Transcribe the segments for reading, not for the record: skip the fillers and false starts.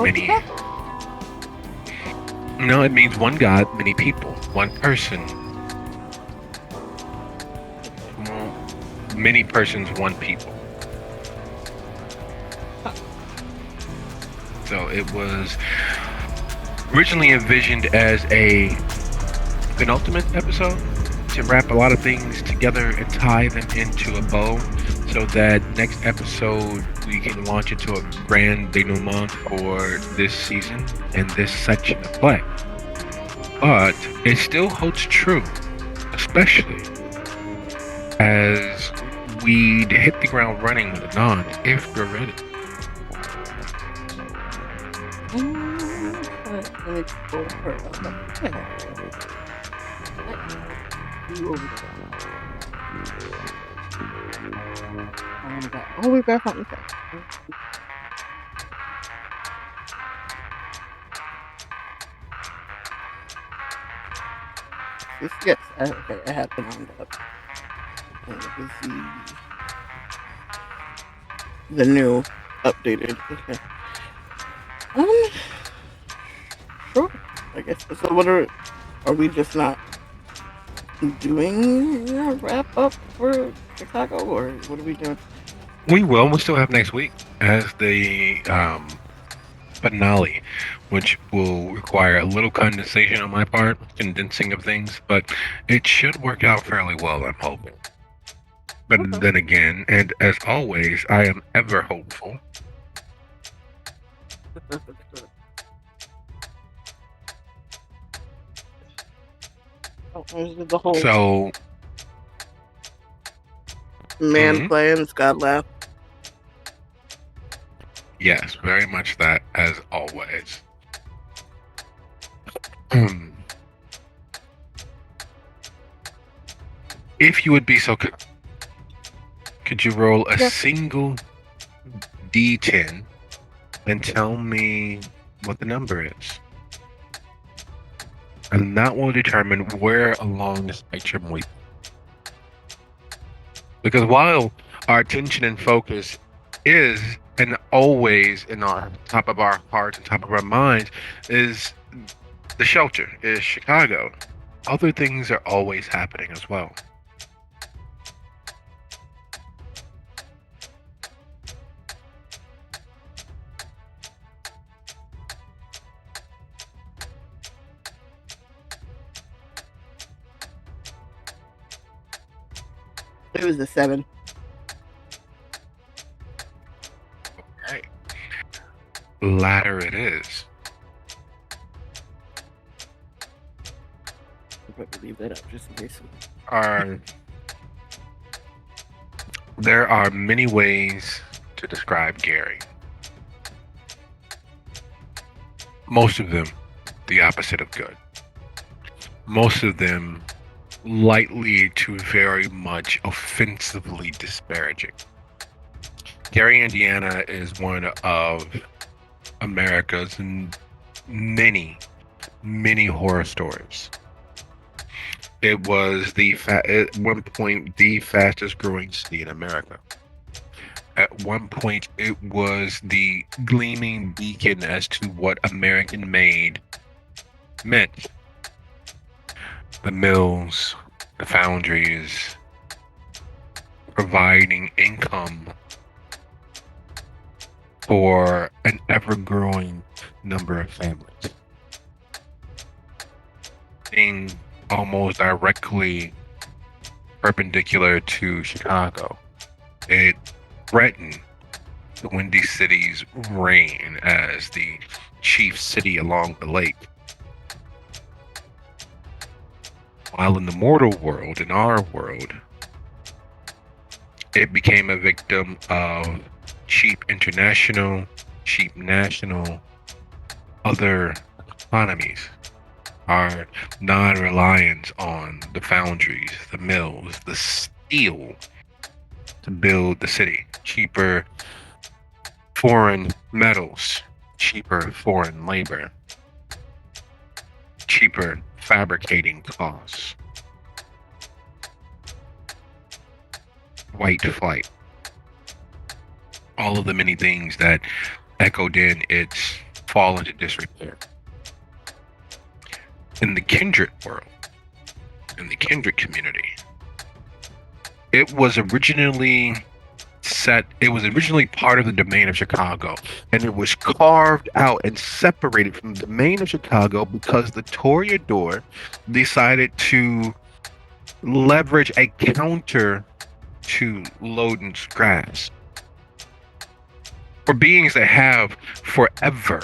Many. No, it means one God, many people, one person. Many persons, one people. So it was originally envisioned as a penultimate episode to wrap a lot of things together and tie them into a bow so that next episode we can launch into a grand denouement for this season and this section of play. But it still holds true, especially as we'd hit the ground running with a nod if we're ready. Let me pull her up. Oh, we're back on the side. Yes, okay, I have been on up. And it was the new updated. Okay. Sure. I guess. So what are we just not doing a wrap up for Chicago, or what are we doing? We will. We'll still have next week as the finale, which will require a little condensation on my part, condensing of things, but it should work out fairly well, I'm hoping. But then again, and as always, I am ever hopeful. The whole So man plans, God laugh. Yes, very much that, as always. If you would be so kind, could you roll a single D10 and tell me what the number is? And that will determine where along the spectrum we. Because while our attention and focus is and always in our top of our hearts and top of our minds is the shelter, is Chicago, other things are always happening as well. It was a 7. Okay. Ladder it is. I'm going to leave that up just in case. There are many ways to describe Gary. Most of them the opposite of good. Most of them lightly to very much offensively disparaging. Gary, Indiana is one of America's many, many horror stories. It was at one point the fastest growing city in America. At one point, it was the gleaming beacon as to what American made meant. The mills, the foundries, providing income for an ever-growing number of families. Being almost directly perpendicular to Chicago, it threatened the Windy City's reign as the chief city along the lake. While in the mortal world, in our world, it became a victim of cheap international, cheap national, other economies. Our non-reliance on the foundries, the mills, the steel to build the city. Cheaper foreign metals, cheaper foreign labor, cheaper fabricating costs. White flight. All of the many things that echoed in its fall into disrepair. In the kindred world, in the kindred community, it was originally part of the domain of Chicago, and it was carved out and separated from the domain of Chicago because the Toreador decided to leverage a counter to Loden's grasp. For beings that have forever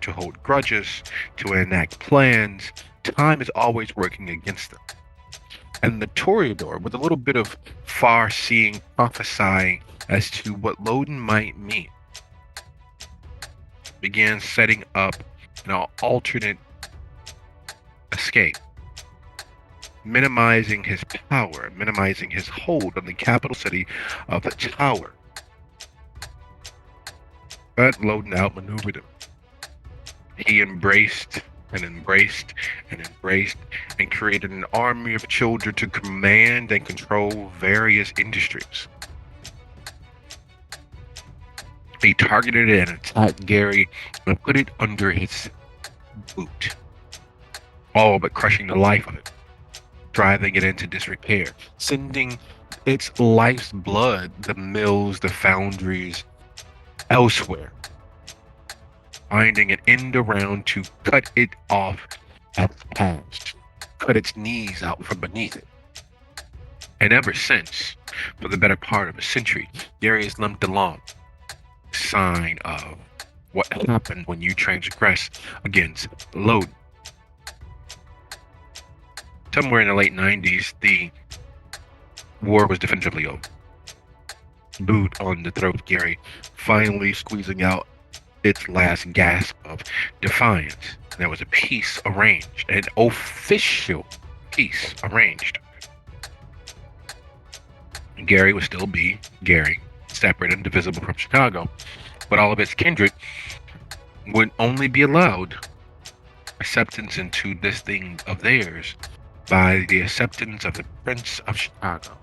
to hold grudges, to enact plans, time is always working against them. And the Toreador, with a little bit of far-seeing prophesying as to what Loden might mean, began setting up an alternate escape, minimizing his power, minimizing his hold on the capital city of the Tower. But Loden outmaneuvered him. He embraced and embraced and embraced and created an army of children to command and control various industries. He targeted and attacked Gary and put it under his boot, all but crushing the life of it, driving it into disrepair, sending its life's blood, the mills, the foundries, elsewhere, finding an end around to cut it off at the pass, cut its knees out from beneath it. And ever since, for the better part of a century, Gary has limped along, sign of what happened when you transgress against Loden. Somewhere in the late 90s, the war was definitively over. Boot on the throat of Gary, finally squeezing out its last gasp of defiance. There was a peace arranged, an official peace arranged. Gary would still be Gary, separate and divisible from Chicago, but all of its kindred would only be allowed acceptance into this thing of theirs by the acceptance of the Prince of Chicago.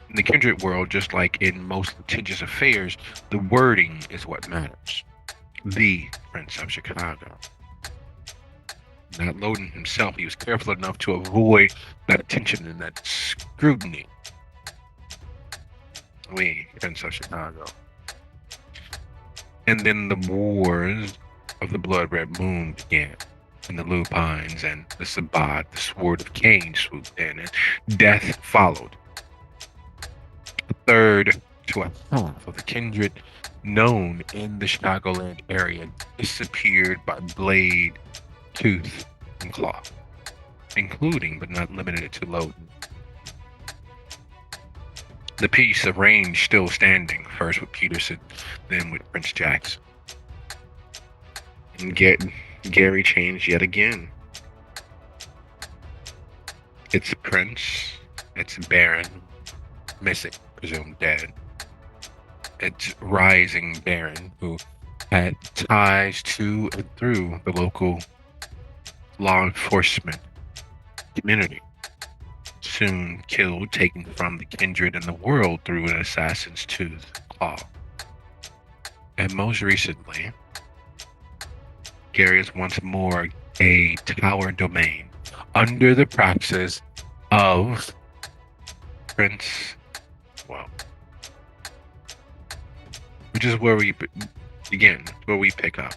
In the kindred world, just like in most litigious affairs, the wording is what matters. The Prince of Chicago. Not Loden himself. He was careful enough to avoid that attention and that scrutiny. We, Prince of Chicago. And then the wars of the Blood Red Moon began. And the Lupines and the Sabbat, the Sword of Cain swooped in, and death followed. A third to a half of the kindred known in the Chicagoland area disappeared by blade, tooth, and claw, including but not limited to Loden. The peace of range still standing, first with Peterson, then with Prince Jackson. And Gary changed yet again. It's Prince, it's Baron, missing, presumed dead. It's rising Baron, who had ties to and through the local law enforcement community. Soon killed, taken from the kindred and the world through an assassin's tooth claw. And most recently, Gary is once more a tower domain under the praxis of Prince, well, which is where we begin, where we pick up.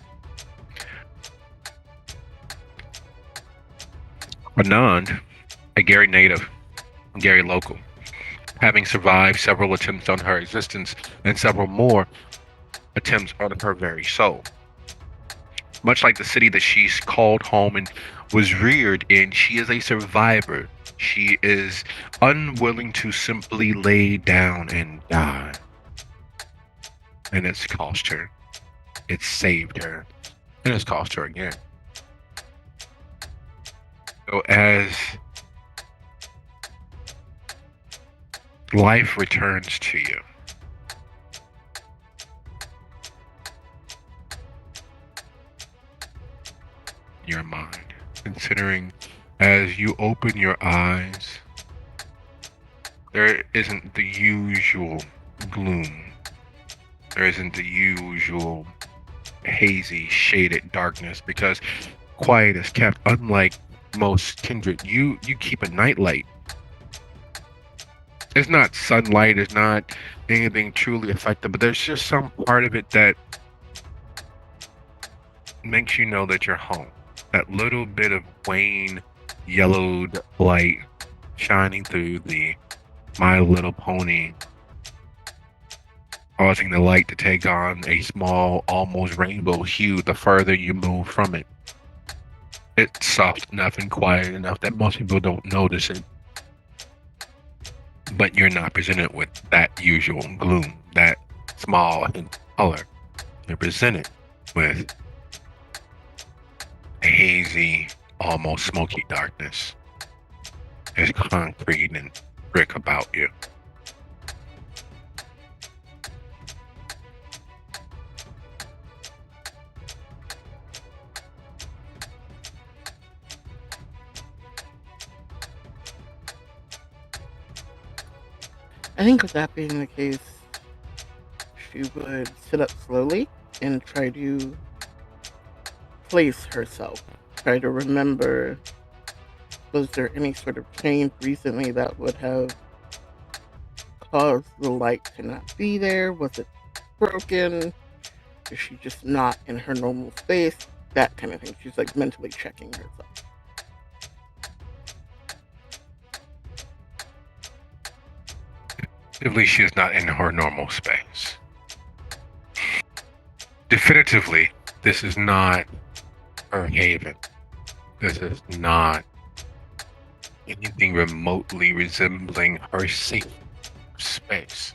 Anand, a Gary native, Gary local, having survived several attempts on her existence and several more attempts on her very soul. Much like the city that she's called home and was reared in, she is a survivor. She is unwilling to simply lay down and die. And it's cost her. It's saved her. And it's cost her again. So as life returns to you, your mind, considering as you open your eyes, there isn't the usual gloom There isn't the usual hazy, shaded darkness because quiet is kept. Unlike most kindred, you keep a nightlight. It's not sunlight, it's not anything truly effective, but there's just some part of it that makes you know that you're home. That little bit of wan, yellowed light shining through the My Little Pony, causing the light to take on a small, almost rainbow hue the further you move from it. It's soft enough and quiet enough that most people don't notice it. But you're not presented with that usual gloom, that small hint of color. You're presented with a hazy, almost smoky darkness. There's concrete and brick about you. I think with that being the case, she would sit up slowly and try to place herself. Try to remember, was there any sort of change recently that would have caused the light to not be there? Was it broken? Is she just not in her normal space? That kind of thing. She's like mentally checking herself. Definitively, she is not in her normal space. Definitively, this is not her haven. This is not anything remotely resembling her safe space.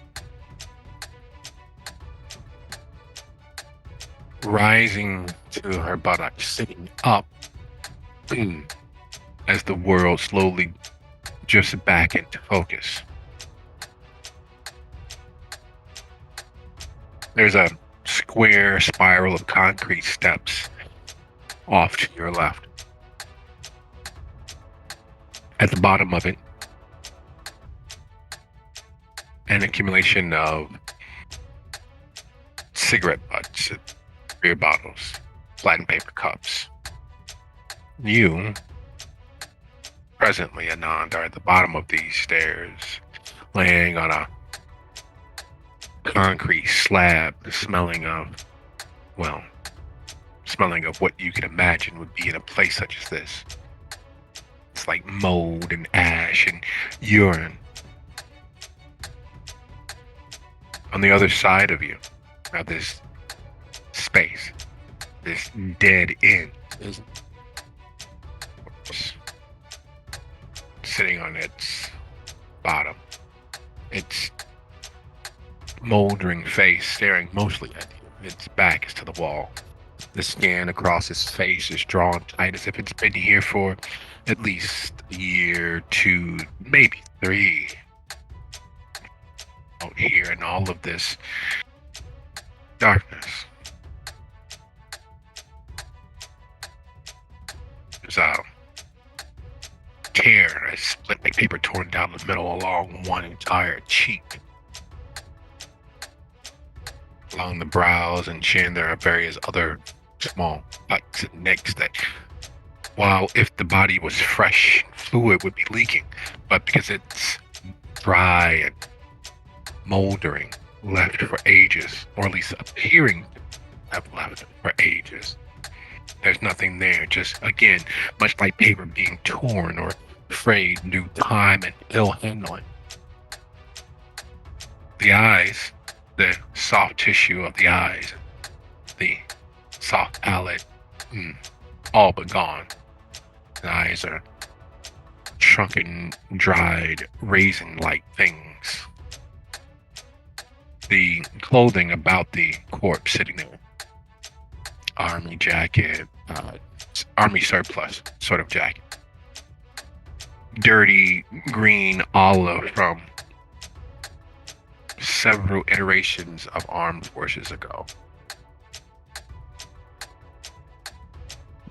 Rising to her buttocks, sitting up as the world slowly drifts back into focus. There's a square spiral of concrete steps off to your left. At the bottom of it, an accumulation of cigarette butts, beer bottles, flattened paper cups. You, presently, Anand, are at the bottom of these stairs, laying on a concrete slab, smelling of what you could imagine would be in a place such as this. It's like mold and ash and urine. On the other side of you, now this space, this dead end, is sitting on its bottom. Its moldering face staring mostly at you. Its back is to the wall. The skin across its face is drawn tight as if it's been here for at least a year, 2, maybe 3. Out here in all of this darkness. There's a tear, a split like paper torn down the middle along one entire cheek. Along the brows and chin, there are various other small cuts and nicks that, while if the body was fresh, fluid would be leaking, but because it's dry and moldering, left for ages, or at least appearing to have left for ages, there's nothing there. Just, again, much like paper being torn or frayed due to time and ill handling. The eyes, the soft tissue of the eyes, the soft palate, all but gone. The eyes are shrunken, dried, raisin-like things. The clothing about the corpse sitting there, army jacket, army surplus sort of jacket, dirty green olive from several iterations of armed forces ago.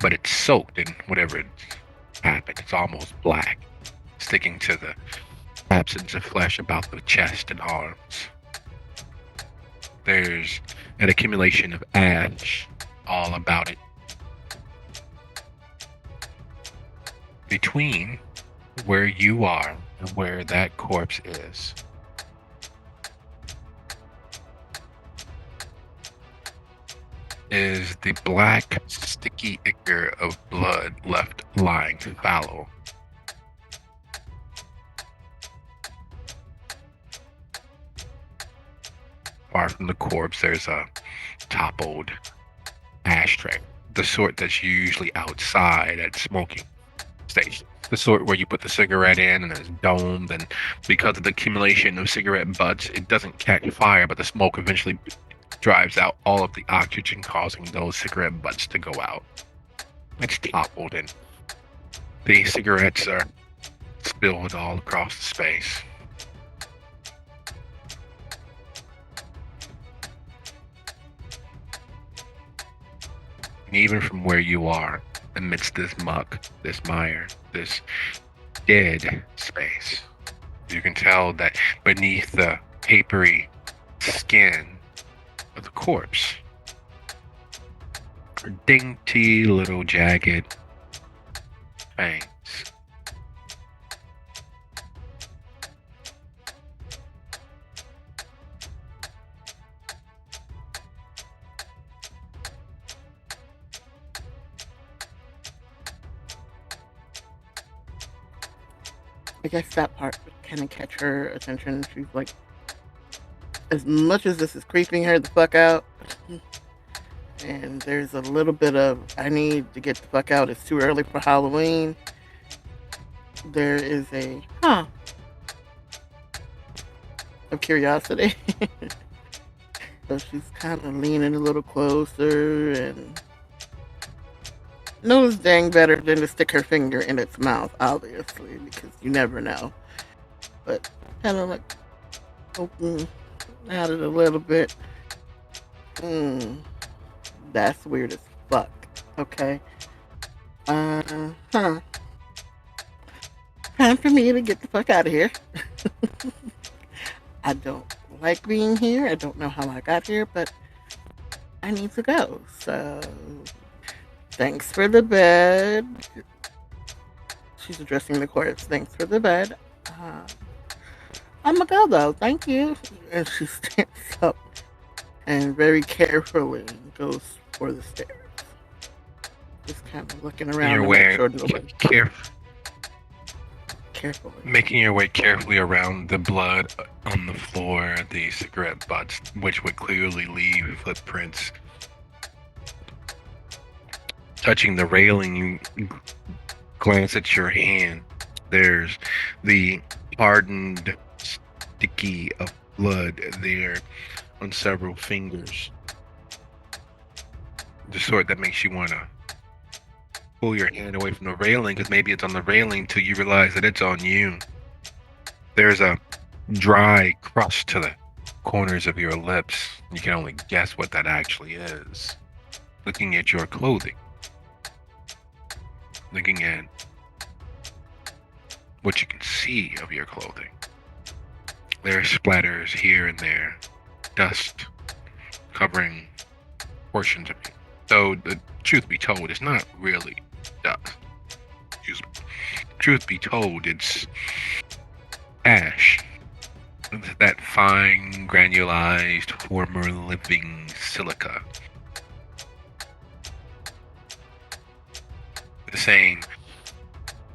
But it's soaked in whatever happened. It's almost black, sticking to the absence of flesh about the chest and arms. There's an accumulation of ash all about it. Between where you are and where that corpse is the black, sticky ichor of blood left lying fallow. Far from the corpse, there's a toppled ashtray, the sort that's usually outside at smoking stations. The sort where you put the cigarette in and it's domed, and because of the accumulation of cigarette butts, it doesn't catch fire, but the smoke eventually drives out all of the oxygen, causing those cigarette butts to go out. It's toppled, and the cigarettes are spilled all across the space. And even from where you are, amidst this muck, this mire, this dead space, you can tell that beneath the papery skin of the corpse are dainty little jagged fangs. I guess that part would kind of catch her attention. She's like, as much as this is creeping her the fuck out, and there's a little bit of, I need to get the fuck out, it's too early for Halloween, there is a, of curiosity. So she's kind of leaning a little closer and knows dang better than to stick her finger in its mouth, obviously, because you never know. But kind of like open at it a little bit. That's weird as fuck. Okay. Time for me to get the fuck out of here. I don't like being here. I don't know how I got here, but I need to go. So, thanks for the bed. She's addressing the corpse. Thanks for the bed. I'm gonna go though. Thank you. And she stands up and very carefully goes for the stairs. Just kind of looking around. Your way, carefully. Making your way carefully around the blood on the floor, the cigarette butts, which would clearly leave footprints. Touching the railing, you glance at your hand. There's the hardened sticky of blood there on several fingers. The sort that makes you want to pull your hand away from the railing, because maybe it's on the railing till you realize that it's on you. There's a dry crust to the corners of your lips. You can only guess what that actually is. Looking at your clothing. Looking at what you can see of your clothing. There are splatters here and there. Dust covering portions of it. Though the truth be told, it's not really dust. Excuse me. Truth be told, it's ash. It's that fine, granulized, former living silica. The same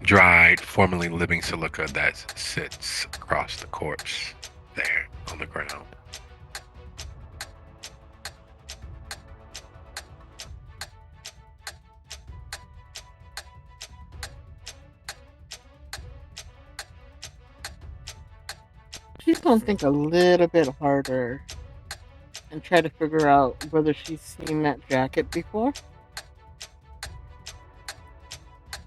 dried, formerly living silica that sits across the corpse there on the ground. She's gonna think a little bit harder and try to figure out whether she's seen that jacket before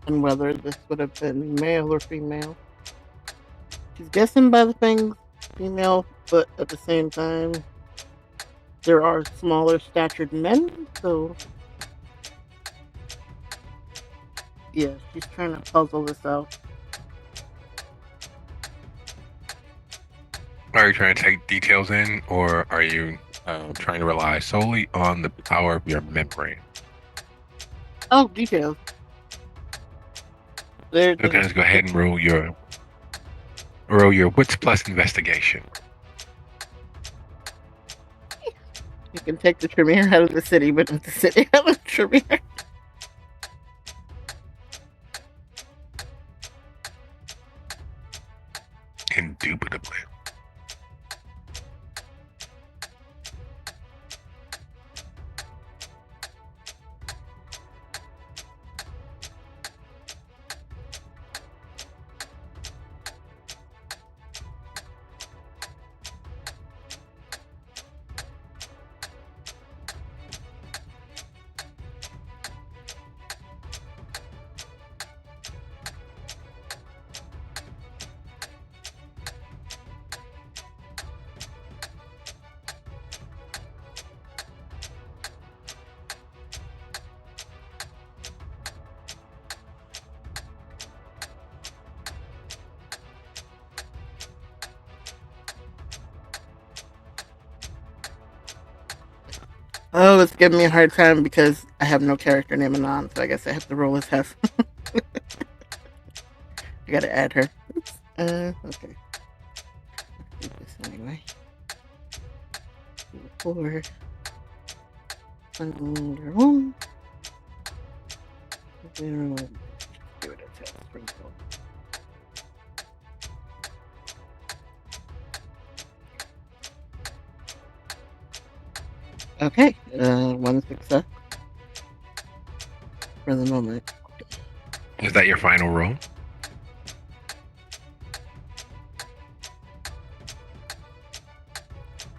and whether this would have been male or female. She's guessing by the things female, but at the same time, there are smaller statured men, so yeah, she's trying to puzzle this out. Are you trying to take details in, or are you trying to rely solely on the power of your memory. Oh, details. There, Okay, let's go ahead and roll your wits plus investigation. you can take the Tremere out of the city, but not the city out of the Tremere. Indubitably. Oh, it's giving me a hard time because I have no character name Anon, so I guess I have to roll as Hef. I gotta add her. Oops. Okay. Let's do this anyway. 4. Under 1. 0. Give it a test. Sprinkle. Okay, 1 success for the moment. Is that your final roll?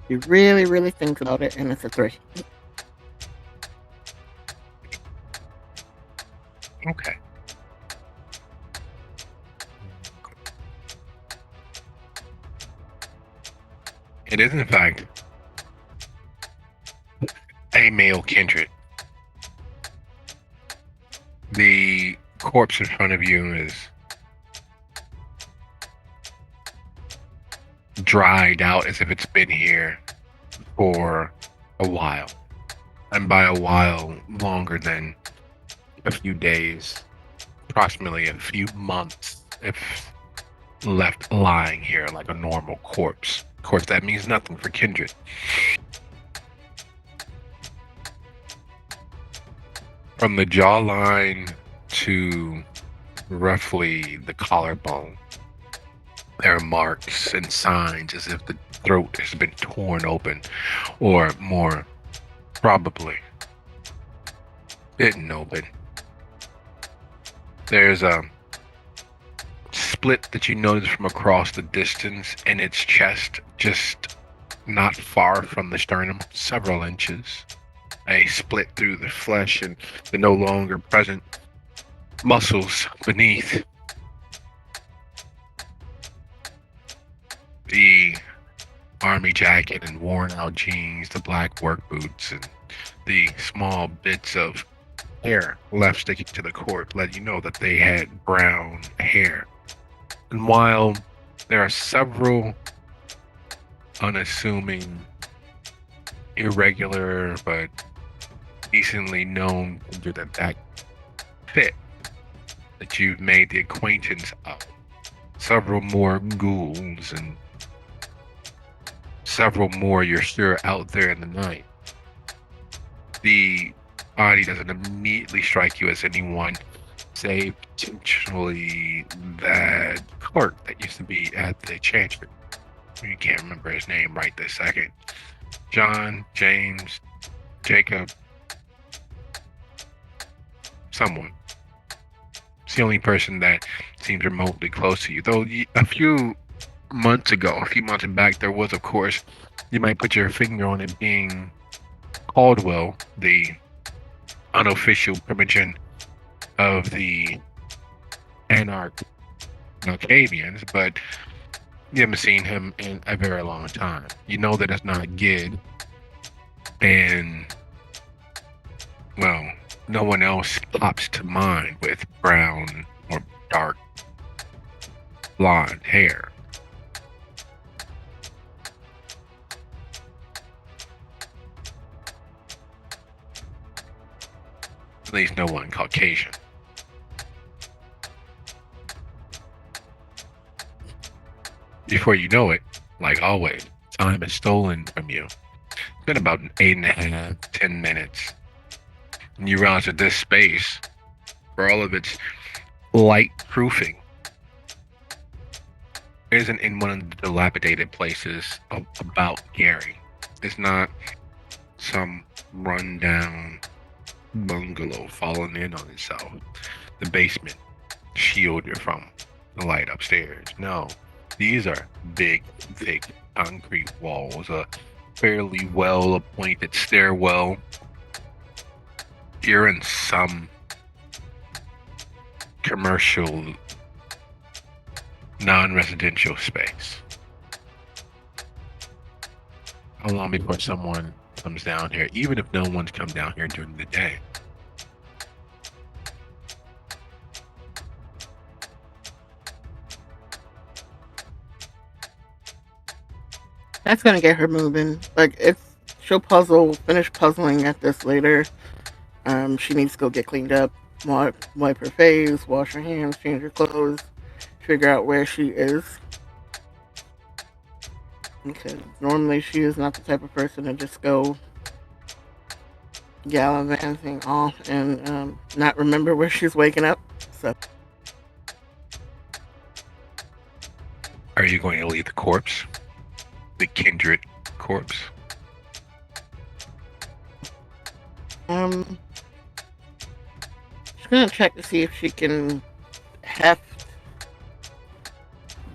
You really, really think about it, and it's a 3. Okay. It is, in fact, a male kindred. The corpse in front of you is dried out as if it's been here for a while. And by a while, longer than a few days, approximately a few months, if left lying here like a normal corpse. Of course, that means nothing for kindred. From the jawline to roughly the collarbone, there are marks and signs as if the throat has been torn open, or more probably bitten open. There's a split that you notice from across the distance in its chest, just not far from the sternum, several inches. A split through the flesh and the no longer present muscles beneath. The army jacket and worn out jeans, the black work boots, and the small bits of hair left sticking to the corpse let you know that they had brown hair. And while there are several unassuming, irregular, but decently known that fit that you've made the acquaintance of, several more ghouls and several more you're sure out there in the night, the body doesn't immediately strike you as anyone save potentially that clerk that used to be at the Chancery. You can't remember his name right this second. John, James, Jacob, someone. It's the only person that seems remotely close to you. Though a few months back, there was, of course, you might put your finger on it, being Caldwell, the unofficial primogen of the Anarch Malkavians, but you haven't seen him in a very long time. You know that it's not Gid, and, well, no one else pops to mind with brown or dark blonde hair. At least no one Caucasian. Before you know it, like always, time is stolen from you. It's been about 8.5, 10 minutes. And you realize that this space, for all of its light proofing, isn't in one of the dilapidated places about Gary. It's not some rundown bungalow falling in on itself. The basement shielded from the light upstairs. No, these are big, thick concrete walls, a fairly well appointed stairwell. You're in some commercial, non-residential space. How long before someone comes down here, even if no one's come down here during the day? That's gonna get her moving. She'll finish puzzling at this later. She needs to go get cleaned up, wipe her face, wash her hands, change her clothes, figure out where she is. Because normally she is not the type of person to just go gallivanting off and not remember where she's waking up. So, Are you going to leave the corpse? The kindred corpse? she's gonna check to see if she can heft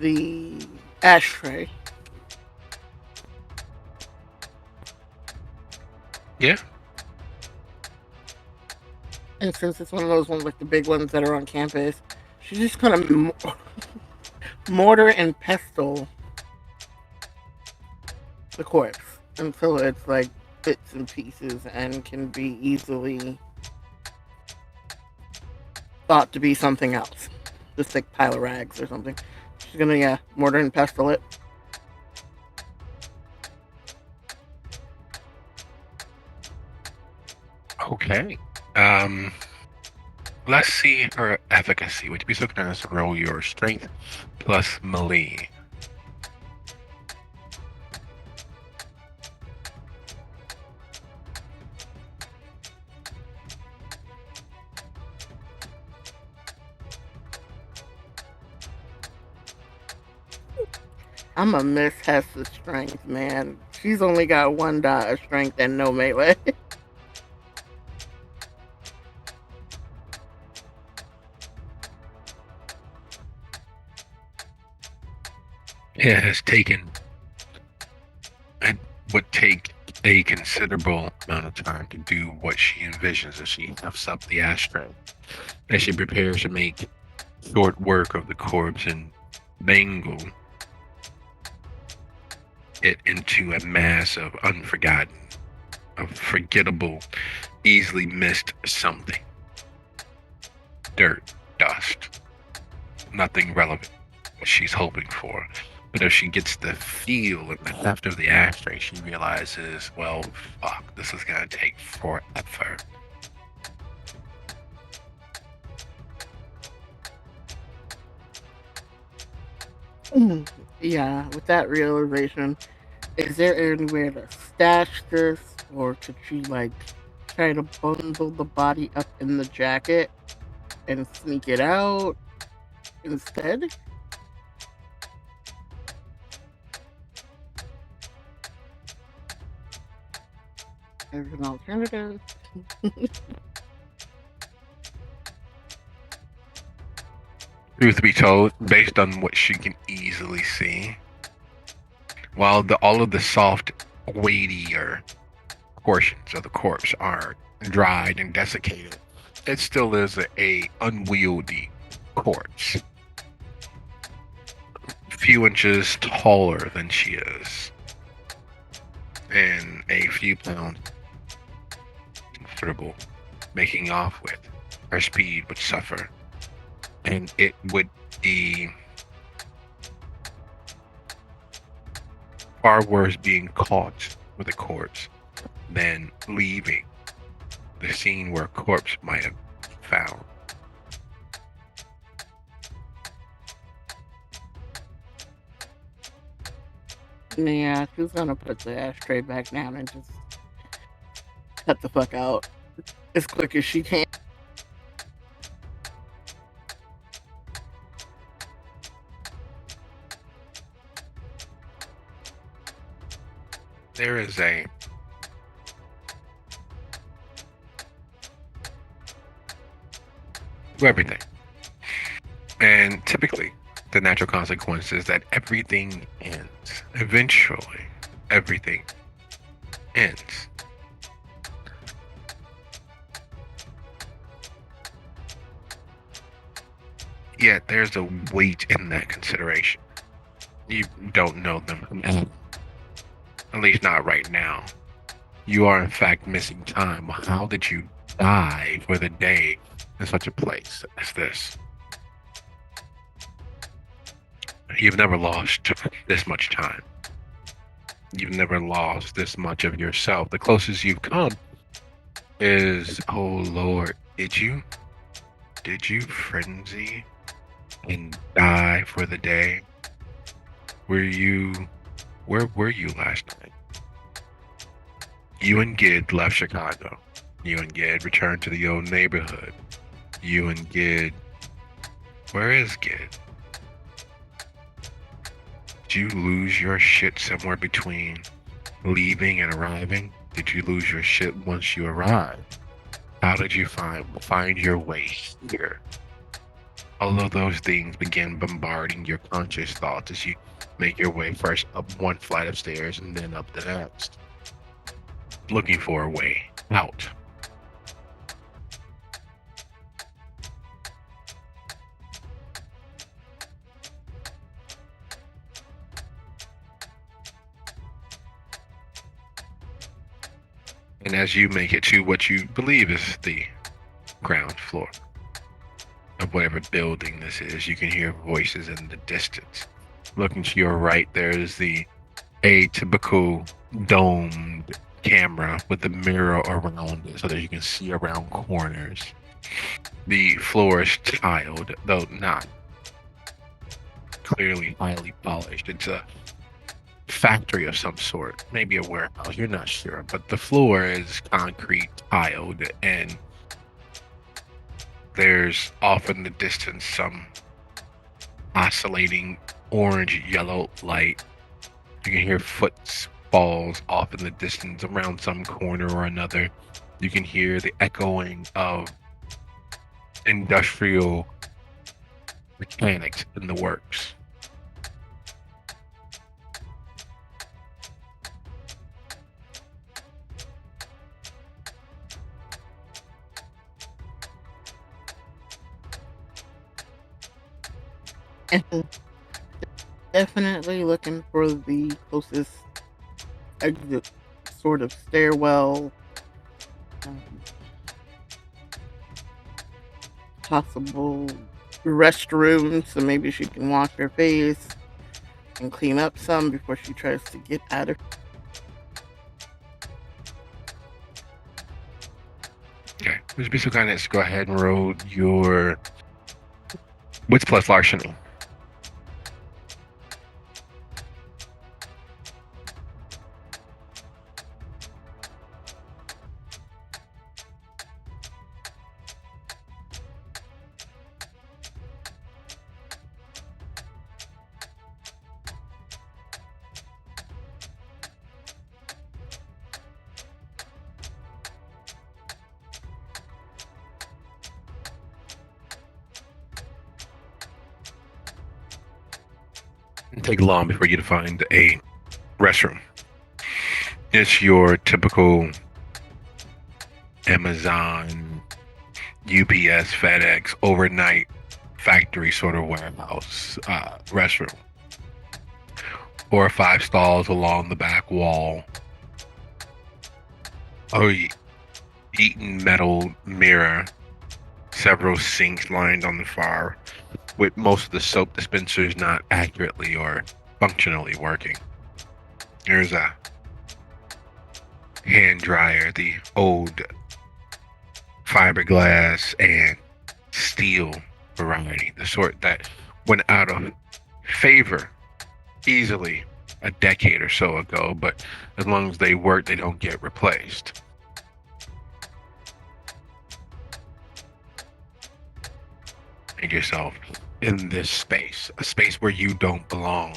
the ashtray. Yeah. And since it's one of those ones like the big ones that are on campus, she's just gonna mortar and pestle the corpse until it's like bits and pieces and can be easily thought to be something else. Just thick pile of rags or something. She's gonna, mortar and pestle it. Okay. Let's see her efficacy. Would you be so kind as to roll your strength plus melee? I'm a miss Hessa's strength, man. She's only got 1 dot of strength and no melee. It has taken, it would take a considerable amount of time to do what she envisions as she hefts up the ashtray, as she prepares to make short work of the corpse and mangle it into a mass of unforgotten, of forgettable, easily missed something. Dirt, dust, nothing relevant, what she's hoping for. But if she gets the feel and the heft of the ashtray, she realizes, well, fuck, this is gonna take forever. Yeah, with that realization, is there anywhere to stash this, or could she like try to bundle the body up in the jacket and sneak it out instead? As an alternative. Truth be told, based on what she can easily see, while all of the soft, weightier portions of the corpse are dried and desiccated, it still is a unwieldy corpse. A few inches taller than she is, and a few pounds comfortable making off with. Her speed would suffer, and it would be far worse being caught with a corpse than leaving the scene where a corpse might have been found. Yeah, she's gonna put the ashtray back down and just cut the fuck out as quick as she can. There is everything. And typically, the natural consequence is that everything ends. Eventually, everything ends. Yet, there's a weight in that consideration. You don't know them, at least not right now. You are, in fact, missing time. How did you die for the day in such a place as this? You've never lost this much time. You've never lost this much of yourself. The closest you've come is, oh Lord, did you frenzy and die for the day? Where were you last night? You and Gid left Chicago. You and Gid returned to the old neighborhood. You and Gid, where is Gid? Did you lose your shit somewhere between leaving and arriving? Did you lose your shit once you arrived? How did you find your way here? All of those things begin bombarding your conscious thoughts as you make your way first up one flight of stairs and then up the next, looking for a way out. And as you make it to what you believe is the ground floor of whatever building this is, you can hear voices in the distance. Looking to your right, there's the atypical domed camera with a mirror around it so that you can see around corners. The floor is tiled, though not clearly highly polished. It's a factory of some sort, maybe a warehouse, you're not sure, but the floor is concrete tiled, and there's off in the distance some oscillating orange yellow light. You can hear footfalls off in the distance around some corner or another. You can hear the echoing of industrial mechanics in the works. And definitely looking for the closest exit, sort of stairwell, possible restroom, so maybe she can wash her face and clean up some before she tries to get out of. Okay, Mr. Be so kind as to go ahead and roll your wits plus larceny. Take long before you find a restroom. It's your typical Amazon, UPS, FedEx, overnight factory sort of warehouse restroom. 4 or 5 stalls along the back wall. Eaten metal mirror. Several sinks lined on the far, with most of the soap dispensers not accurately or functionally working. There's a hand dryer, the old fiberglass and steel variety, the sort that went out of favor easily a decade or so ago, but as long as they work, they don't get replaced. Find yourself in this space, a space where you don't belong,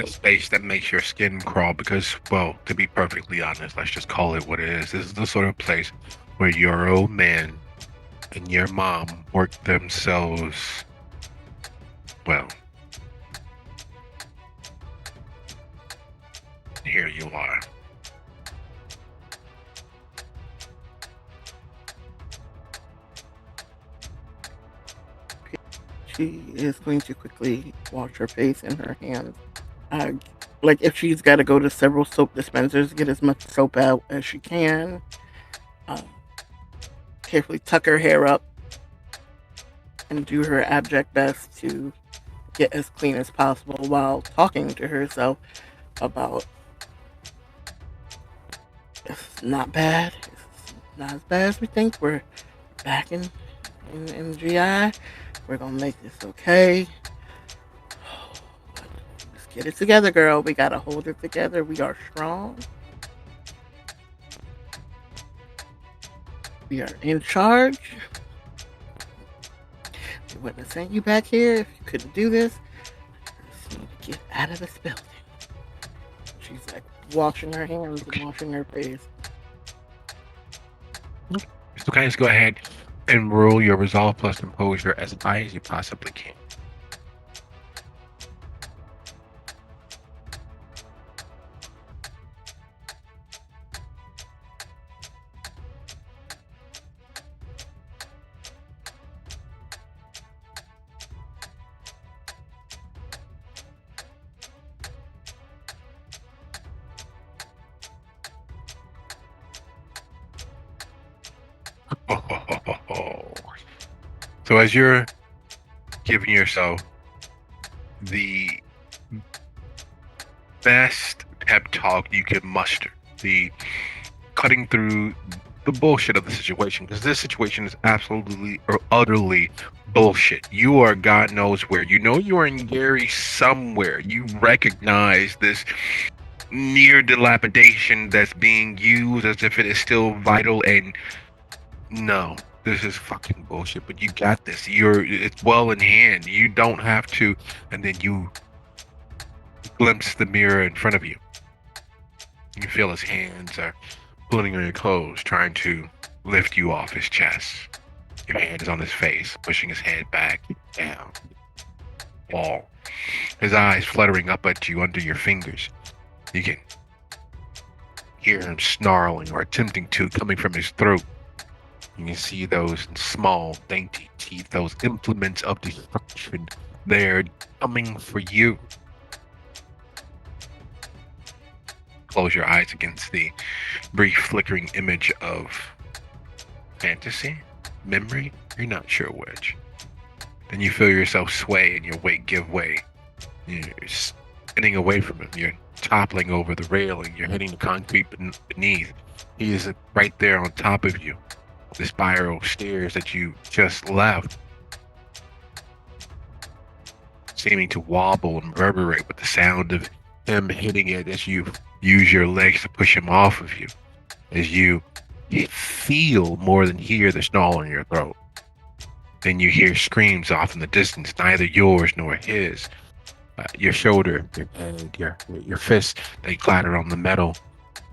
a space that makes your skin crawl because, well, to be perfectly honest, let's just call it what it is. This is the sort of place where your old man and your mom work themselves, well, here you are. She is going to quickly wash her face and her hands. Like if she's got to go to several soap dispensers, get as much soap out as she can. Carefully tuck her hair up and do her abject best to get as clean as possible while talking to herself about it's not bad. It's not as bad as we think. We're back in GI. We're gonna make this okay. Let's get it together, girl. We gotta hold it together. We are strong. We are in charge. We wouldn't have sent you back here if you couldn't do this. You need to get out of this building. She's like washing her hands and washing her face. So guys, go ahead and roll your resolve plus composure as high as you possibly can. So as you're giving yourself the best pep talk you can muster, the cutting through the bullshit of the situation, because this situation is absolutely or utterly bullshit. You are God knows where. You know you are in Gary somewhere. You recognize this near dilapidation that's being used as if it is still vital, and no, this is fucking bullshit, but you got this. It's well in hand. You don't have to. And then you glimpse the mirror in front of you. You feel his hands are pulling on your clothes, trying to lift you off his chest. Your hand is on his face, pushing his head back, down, wall. His eyes fluttering up at you under your fingers. You can hear him snarling or attempting to, coming from his throat. You can see those small, dainty teeth, those implements of destruction. They're coming for you. Close your eyes against the brief flickering image of fantasy, memory, you're not sure which. Then you feel yourself sway and your weight give way. You're spinning away from him. You're toppling over the railing. You're hitting the concrete beneath. He is right there on top of you. The spiral stairs that you just left, seeming to wobble and reverberate with the sound of him hitting it as you use your legs to push him off of you, as you feel more than hear the snarl in your throat. Then you hear screams off in the distance, neither yours nor his. Your shoulder, your head, your fist, they clatter on the metal.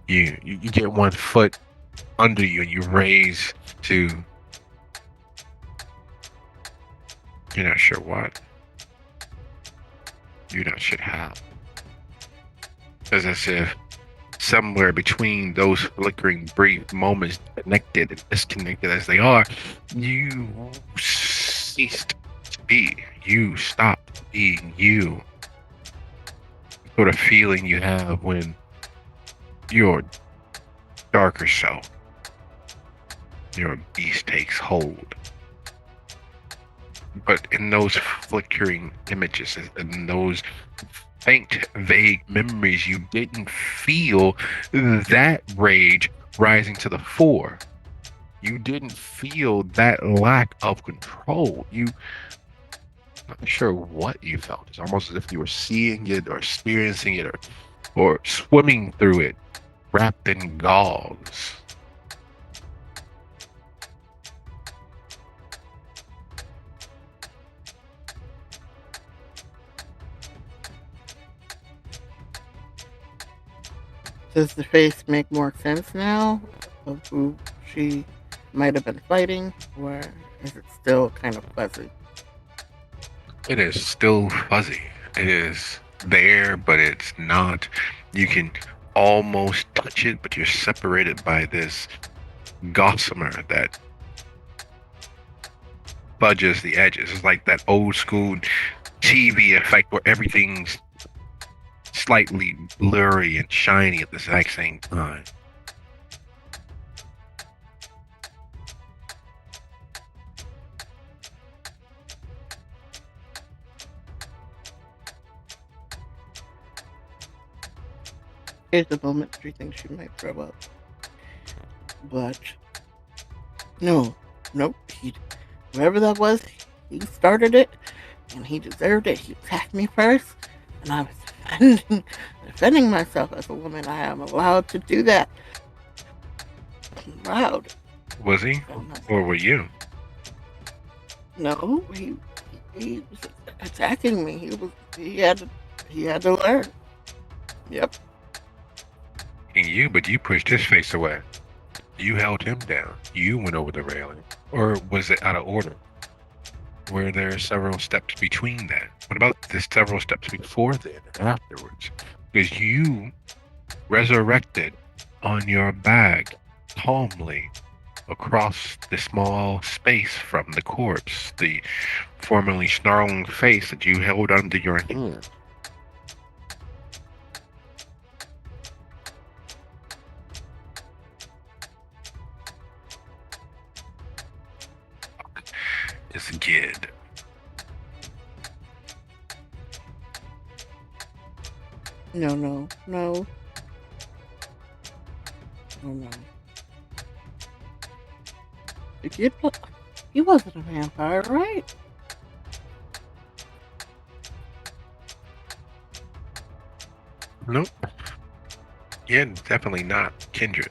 You get one foot under you and you raise to, you're not sure what, you're not sure how. It's as if somewhere between those flickering brief moments, connected and disconnected as they are, you ceased to be. You stopped being you. The sort of feeling you have when your darker self, your beast takes hold. But in those flickering images, in those faint, vague memories, you didn't feel that rage rising to the fore. You didn't feel that lack of control. You not sure what you felt. It's almost as if you were seeing it or experiencing it or swimming through it, wrapped in gauze. Does the face make more sense now of who she might have been fighting, or is it still kind of fuzzy? It is still fuzzy. It is there, but it's not. You can almost touch it, but you're separated by this gossamer that fudges the edges. It's like that old school TV effect where everything's slightly blurry and shiny at the exact same time. Here's the moment she thinks she might throw up. But no, nope. Whoever that was, he started it, and he deserved it. He attacked me first, and I was defending myself as a woman. I am allowed to do that. I'm allowed. Was he? Or were you? No, he was attacking me. He had to learn. Yep. And you, but you pushed his face away. You held him down. You went over the railing. Or was it out of order? Were there several steps between that? What about the several steps before then and afterwards? Because you resurrected on your back calmly across the small space from the corpse, the formerly snarling face that you held under your hand. It's Gid. No. The kid, he wasn't a vampire, right? Nope. Yeah, definitely not kindred.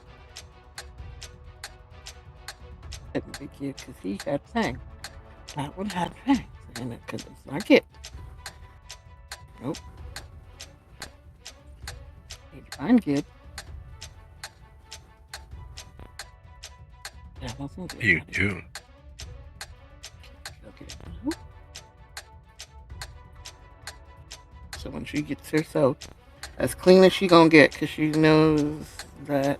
Couldn't be kid because he had fangs. That one had fangs, and it could not get. Nope. He's fine, kid. That wasn't good. You do. Okay. So when she gets herself as clean as she gonna get, because she knows that,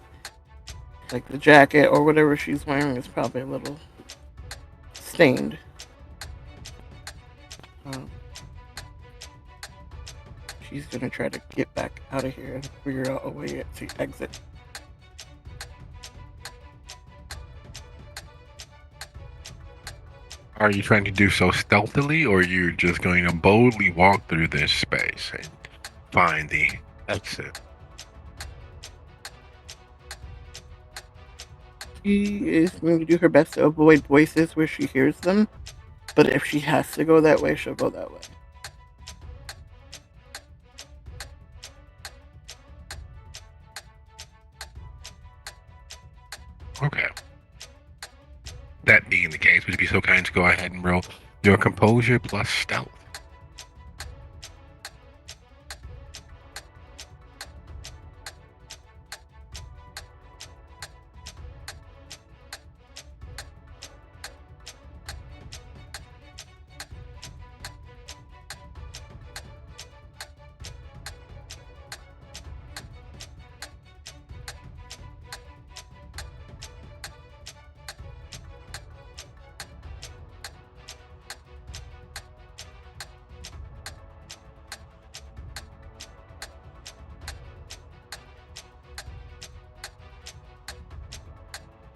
like, the jacket or whatever she's wearing is probably a little stained. She's gonna try to get back out of here and figure out a way to exit. Are you trying to do so stealthily, or are you just going to boldly walk through this space and find the exit? She is going to do her best to avoid voices where she hears them, but if she has to go that way, she'll go that way. Okay. That being the case, would you be so kind to go ahead and roll your composure plus stealth?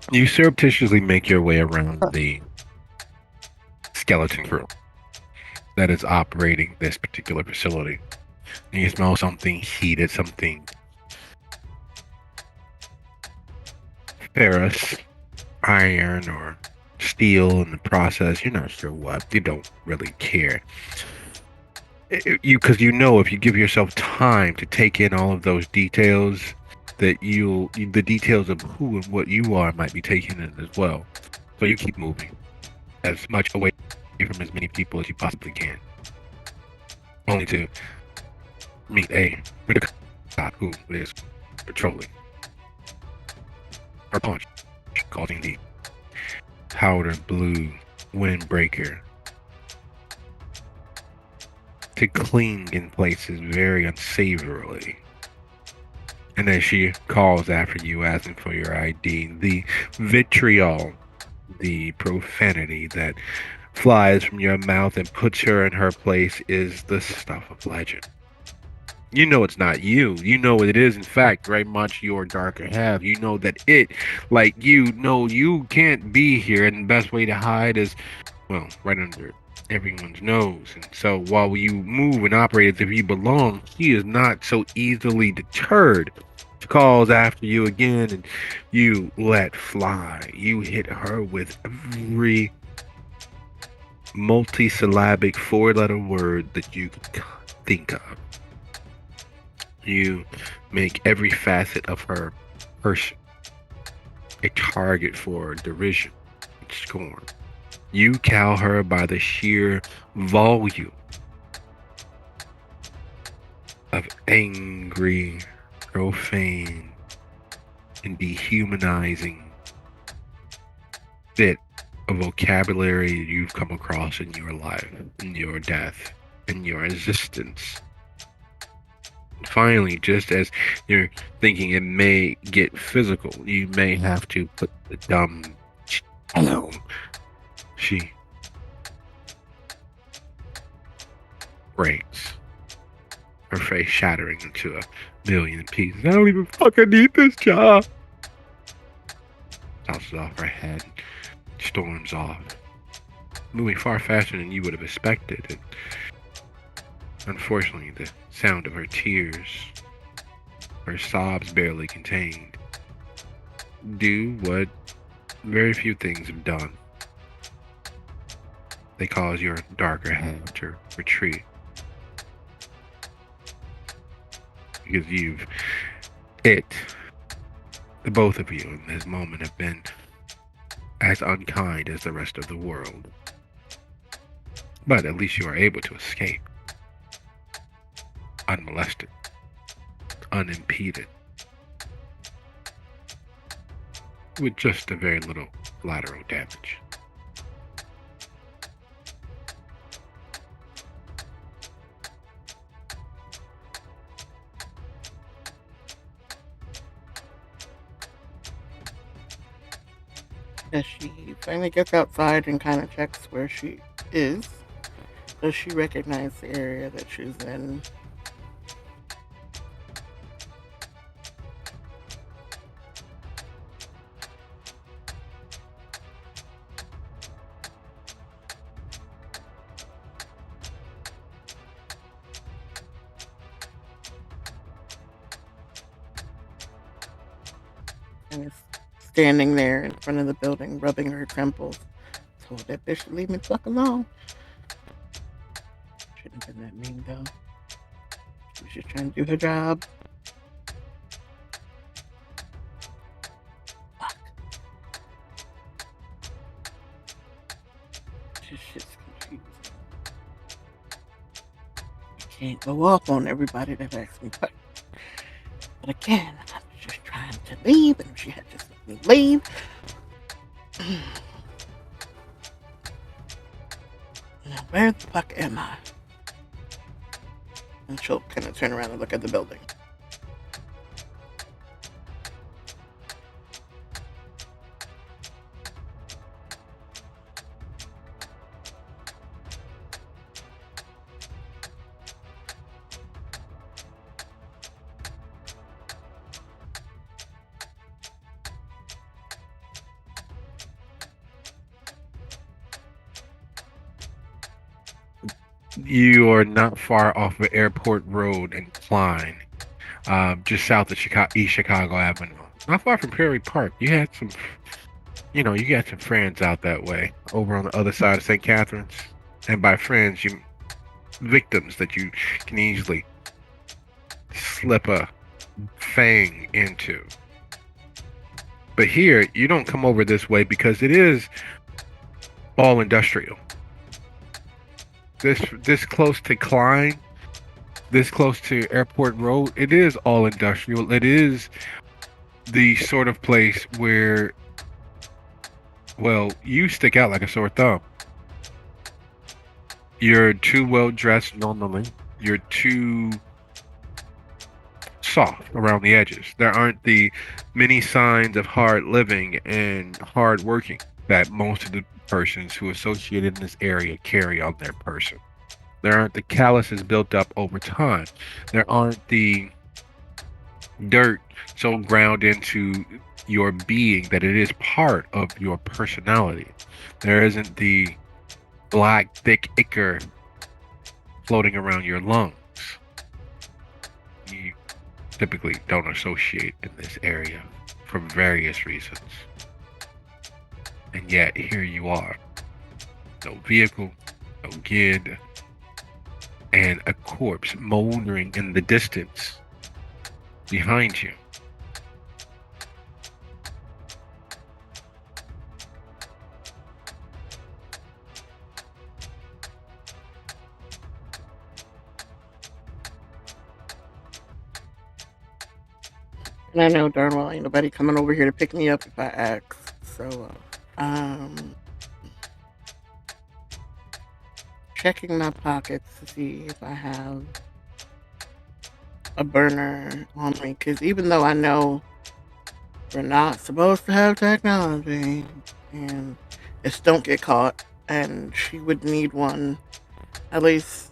You surreptitiously make your way around the skeleton crew that is operating this particular facility. And you smell something heated, something ferrous, iron or steel in the process. You're not sure what. You don't really care. Because you know if you give yourself time to take in all of those details, that the details of who and what you are might be taken in as well. So you keep moving as much away from as many people as you possibly can, only to meet a cop who is patrolling her punch, causing the powder blue windbreaker to cling in places very unsavourily. And as she calls after you, asking for your ID, the vitriol, the profanity that flies from your mouth and puts her in her place is the stuff of legend. You know it's not you. You know it is, in fact, very much your darker half. You know that it, like you know, you can't be here, and the best way to hide is, well, right under everyone's nose. And so while you move and operate as if you belong, she is not so easily deterred. She calls after you again, and you let fly. You hit her with every multisyllabic four-letter word that you can think of. You make every facet of her person a target for derision and scorn. You cow her by the sheer volume of angry, profane, and dehumanizing bit of vocabulary you've come across in your life, in your death, in your existence. Finally, just as you're thinking it may get physical, you may have to put the dumb down. She breaks, her face shattering into a million pieces. I don't even fucking need this job. Tosses off her head, storms off, moving far faster than you would have expected. And unfortunately, the sound of her tears, her sobs barely contained, do what very few things have done. They cause your darker half to retreat. Because the both of you in this moment have been as unkind as the rest of the world. But at least you are able to escape. Unmolested, unimpeded, with just a very little collateral damage. As she finally gets outside and kind of checks where she is, does she recognize the area that she's in? And is standing there in front of the building, rubbing her temples. Told that bitch to leave me the fuck alone. Shouldn't have been that mean though. She was just trying to do her job. Fuck. This shit's confusing. I can't go off on everybody that asks me questions. But again, I was just trying to leave, and she had just let me leave. Now, where the fuck am I? And she'll kind of turn around and look at the building. You are not far off of Airport Road and Klein, just south of East Chicago Avenue. Not far from Prairie Park. You had some You got some friends out that way, over on the other side of St. Catherine's. And by friends, you victims that you can easily slip a fang into. But here, you don't come over this way because it is all industrial. This close to Klein, this close to Airport Road, it is all industrial. It is the sort of place where, well, you stick out like a sore thumb. You're too well dressed normally. You're too soft around the edges. There aren't the many signs of hard living and hard working that most of the persons who associated in this area carry on their person. There aren't the calluses built up over time. There aren't the dirt so ground into your being that it is part of your personality. There isn't the black, thick ichor floating around your lungs. You typically don't associate in this area for various reasons. And yet, here you are. No vehicle, no gid, and a corpse moldering in the distance behind you. And I know darn well ain't nobody coming over here to pick me up if I ask. So, checking my pockets to see if I have a burner on me. Because even though I know we're not supposed to have technology, and it's don't get caught, and she would need one, at least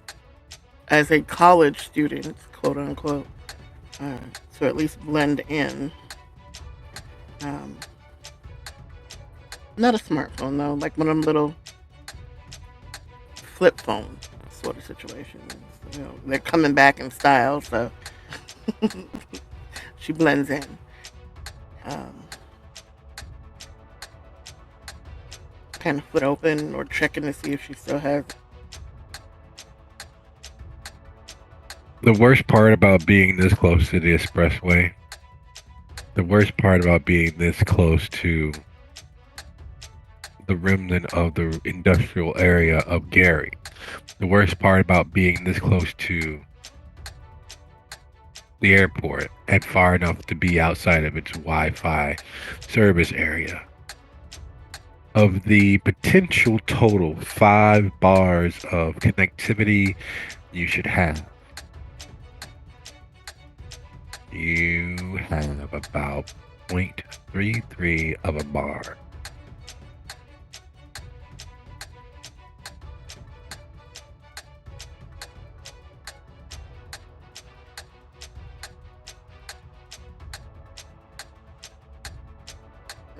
as a college student, quote unquote, to at least blend in. Um, Not a smartphone though, like one of them little flip phone sort of situations. They're coming back in style, so she blends in. Um, kind of flip open or checking to see if she still has. The worst part about being this close to the expressway, the worst part about being this close to the remnant of the industrial area of Gary, the worst part about being this close to the airport and far enough to be outside of its Wi-Fi service area, of the potential total 5 bars of connectivity you should have, you have about 0.33 of a bar.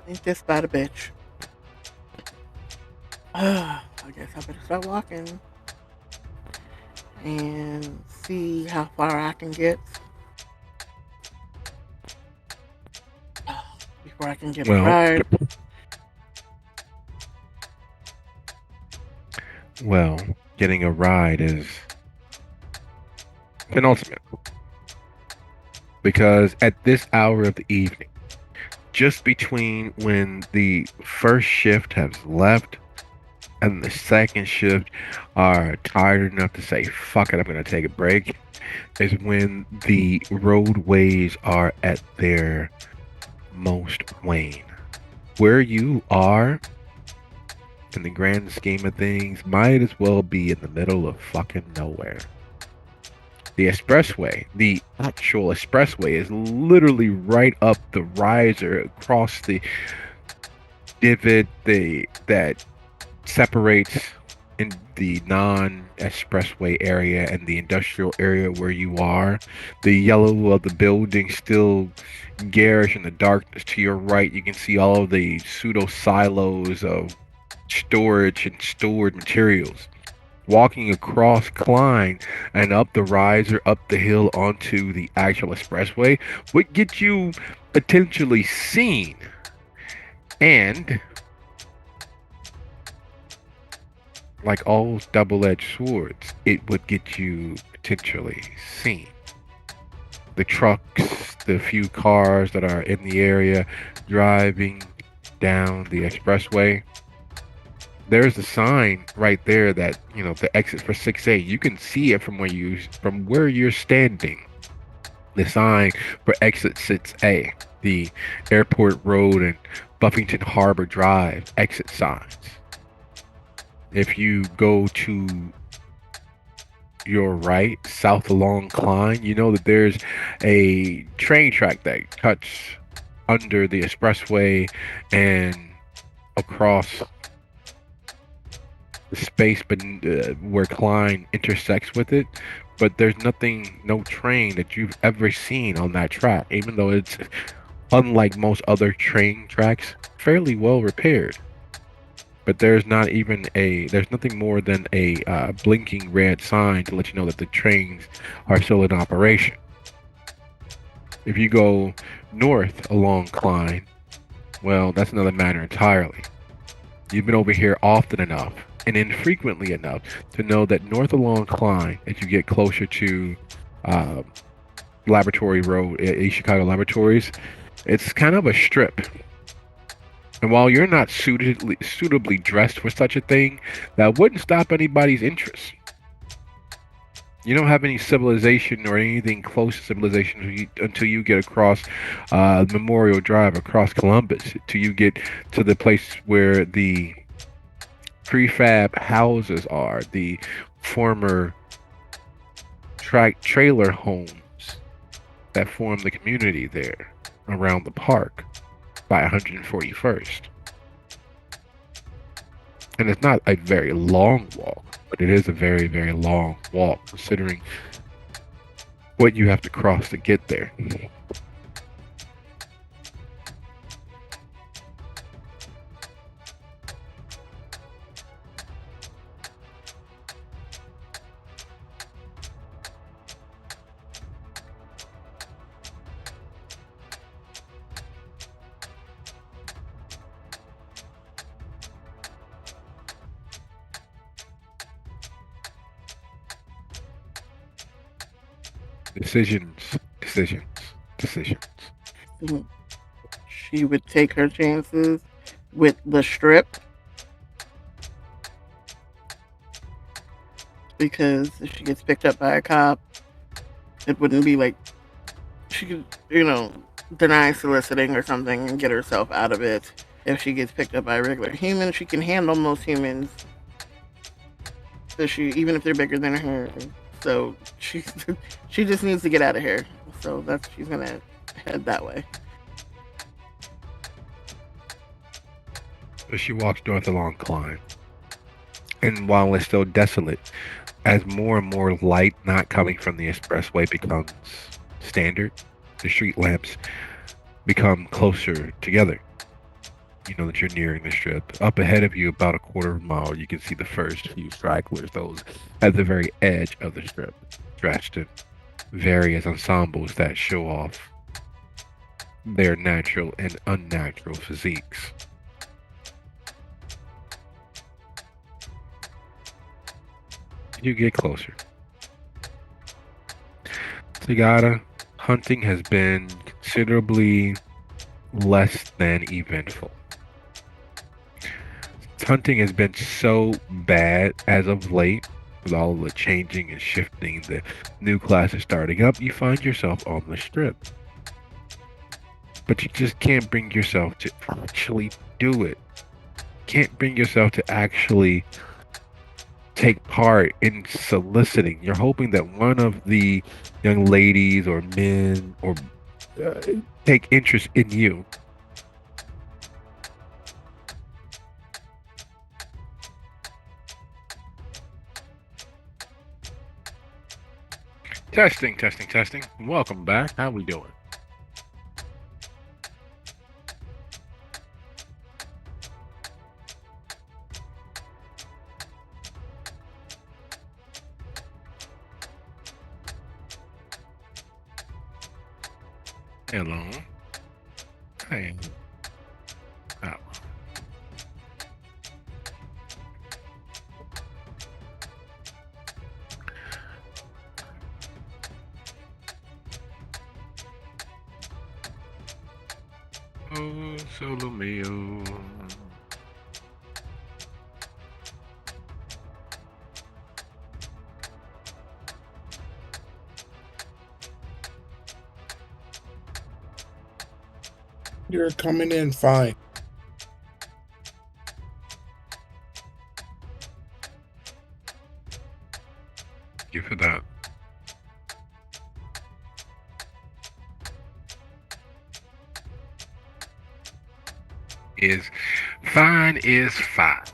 Ain't this about a bitch? I guess I better start walking and see how far I can get before I can get a ride. Well, getting a ride is penultimate. Because at this hour of the evening, just between when the first shift has left and the second shift are tired enough to say, fuck it, I'm going to take a break, is when the roadways are at their most wane. Where you are, in the grand scheme of things, might as well be in the middle of fucking nowhere. The expressway, the actual expressway, is literally right up the riser across the divot that separates in the non-expressway area and the industrial area where you are. The yellow of the building still garish in the darkness. To your right, you can see all of the pseudo silos of storage and stored materials. Walking across Klein and up the riser, up the hill onto the actual expressway would get you potentially seen And like all double-edged swords, it would get you potentially seen. The trucks, the few cars that are in the area driving down the expressway. There's a sign right there that, the exit for 6A. You can see it from where you're standing. The sign for exit 6A, the Airport Road and Buffington Harbor Drive exit signs. If you go to your right, south along Klein, you know that there's a train track that cuts under the expressway and across the space where Klein intersects with it. But there's no train that you've ever seen on that track, even though it's, unlike most other train tracks, fairly well repaired. But there's nothing more than a blinking red sign to let you know that the trains are still in operation. If you go north along Klein, well, that's another matter entirely. You've been over here often enough and infrequently enough to know that north along Klein, as you get closer to uh, Laboratory Road, East Chicago Laboratories, it's kind of a strip. And while you're not suitably dressed for such a thing, that wouldn't stop anybody's interest. You don't have any civilization or anything close to civilization until you get across Memorial Drive, across Columbus, till you get to the place where the prefab houses are, the former trailer homes that form the community there around the park by 141st. And it's not a very long walk, but it is a very, very long walk considering what you have to cross to get there. Decisions, decisions, decisions. She would take her chances with the strip because if she gets picked up by a cop, it wouldn't be like she could, deny soliciting or something and get herself out of it. If she gets picked up by a regular human, she can handle most humans. So even if they're bigger than her, so she she just needs to get out of here. So she's gonna head that way. So she walks north along Klein, and while it's still desolate, as more and more light not coming from the expressway becomes standard, the street lamps become closer together. You know that you're nearing the strip. Up ahead of you, about a quarter of a mile, you can see the first few stragglers, those at the very edge of the strip, dressed in various ensembles that show off their natural and unnatural physiques. You get closer. Sagada, hunting has been considerably less than eventful. Hunting has been so bad as of late, with all the changing and shifting, the new classes starting up, you find yourself on the strip. But you just can't bring yourself to actually do it. Can't bring yourself to actually take part in soliciting. You're hoping that one of the young ladies or men or take interest in you. Testing, testing, testing. Welcome back. How we doing? Hello. Hey. Oh, Solo mio. You're coming in fine. Thank you for that. Is fine.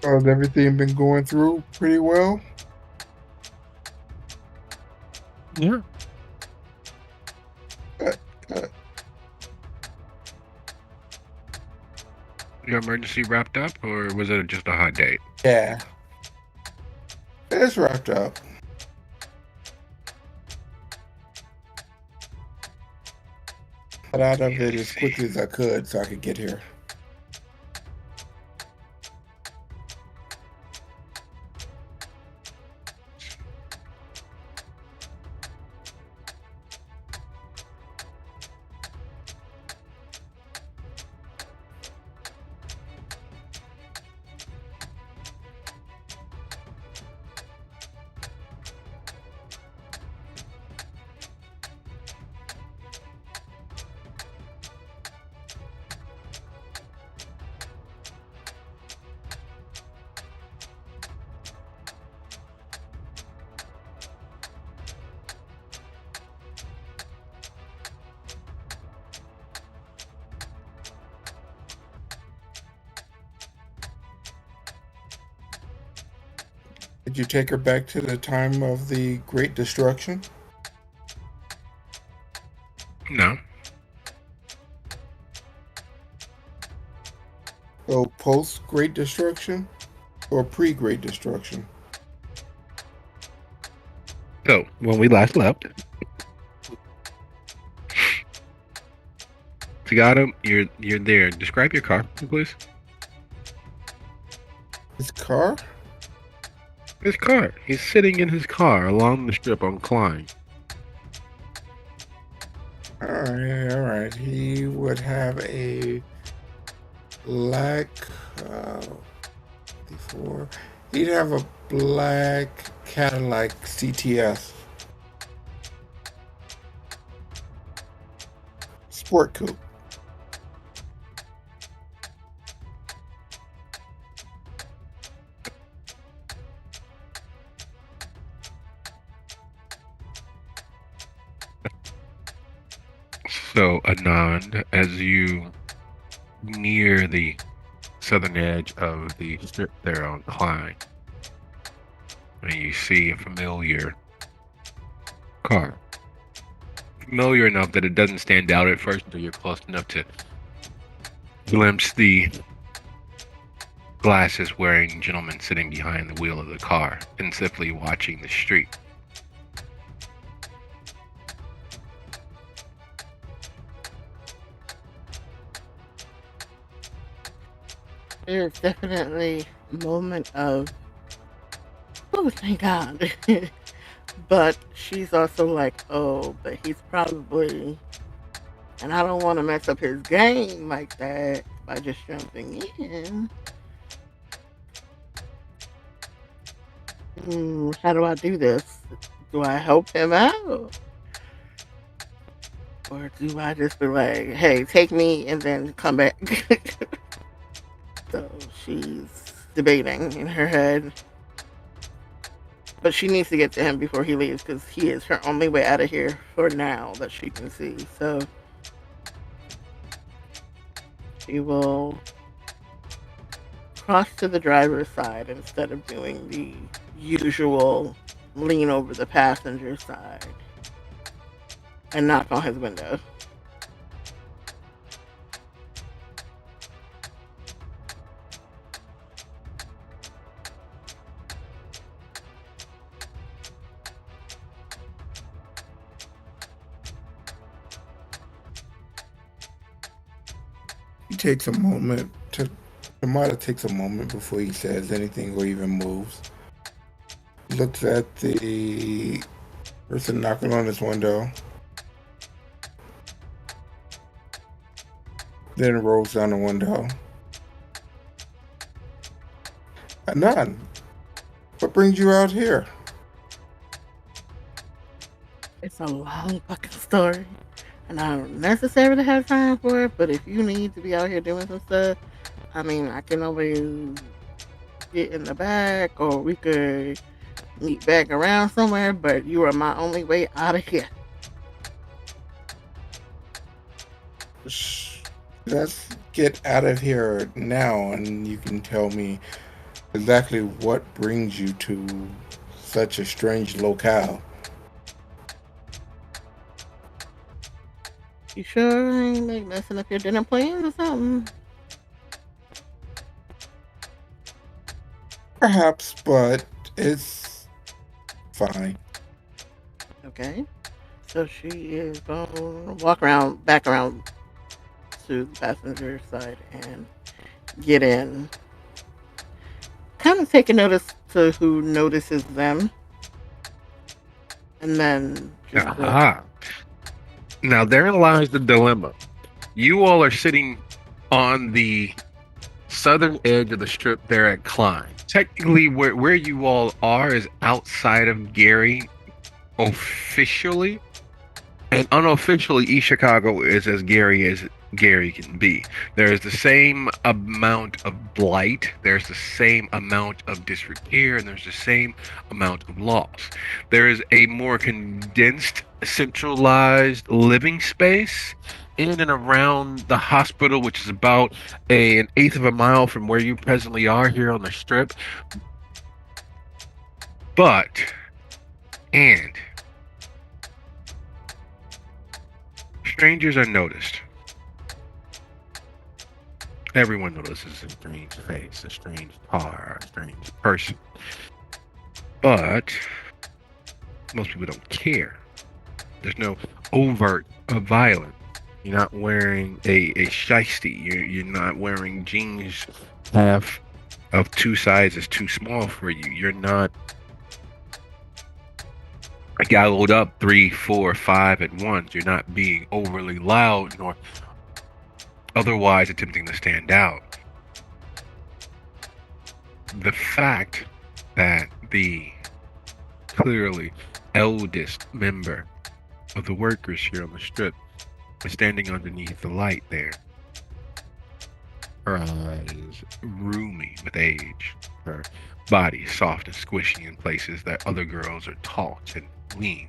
Has everything been going through pretty well? Yeah. Uh, uh, Your emergency wrapped up, or was it just a hot date? yeah, it's wrapped up. Got out of Yeah, it I as see. quickly as I could so I could get here. Did you take her back to the time of the Great Destruction? No. So post Great Destruction or pre Great Destruction? So when we last left, Tagato, you're there. Describe your car, please. His car? His car. He's sitting in his car along the strip on Klein. All right. He would have a black. Before he'd have a black Cadillac CTS sport coupe. So Anand, as you near the southern edge of the strip there on Klein, and you see a familiar car. Familiar enough that it doesn't stand out at first until you're close enough to glimpse the glasses wearing gentleman sitting behind the wheel of the car and simply watching the street. There's definitely a moment of, oh, thank God. But she's also like, oh, but he's probably, and I don't want to mess up his game like that by just jumping in. How do I do this? Do I help him out? Or do I just be like, hey, take me and then come back? So she's debating in her head. But she needs to get to him before he leaves because he is her only way out of here for now that she can see. So she will cross to the driver's side instead of doing the usual lean over the passenger side and knock on his window. He takes a moment to. Tamada takes a moment before he says anything or even moves. Looks at the person knocking on his window. Then rolls down the window. Anan, what brings you out here? It's a long fucking story. And I don't necessarily have time for it, but if you need to be out here doing some stuff, I mean, I can always get in the back or we could meet back around somewhere, but you are my only way out of here. Let's get out of here now and you can tell me exactly what brings you to such a strange locale. You sure I ain't like messing up your dinner plans or something? Perhaps, but it's fine. Okay. So she is going to walk around, back around to the passenger side and get in. Kind of take a notice to who notices them. And then just Aha. Now therein lies the dilemma. You all are sitting on the southern edge of the strip there at Klein. Technically, where you all are is outside of Gary officially, and unofficially, East Chicago is as Gary can be. There is the same amount of blight, there's the same amount of disrepair, and there's the same amount of loss. There is a more condensed, centralized living space in and around the hospital, which is about an eighth of a mile from where you presently are here on the strip. And strangers are noticed. Everyone notices a strange face, a strange car, a strange person. But most people don't care. There's no overt violence. You're not wearing a shiesty. You're not wearing jeans half of two sizes too small for you. You're not gallowed up 3, 4, 5 at once. You're not being overly loud nor otherwise attempting to stand out. The fact that the clearly eldest member of the workers here on the strip is standing underneath the light there, her eyes roomy with age, her body soft and squishy in places that other girls are taut and lean,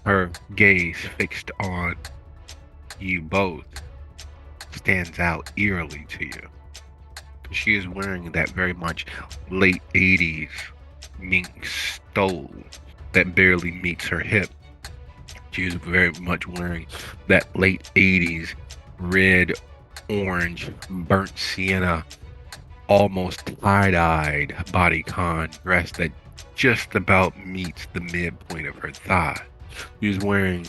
her gaze fixed on you both stands out eerily to you. She is wearing that very much late 80s mink stole that barely meets her hip. She is very much wearing that late 80s red, orange, burnt sienna, almost tie-dyed bodycon dress that just about meets the midpoint of her thigh. She is wearing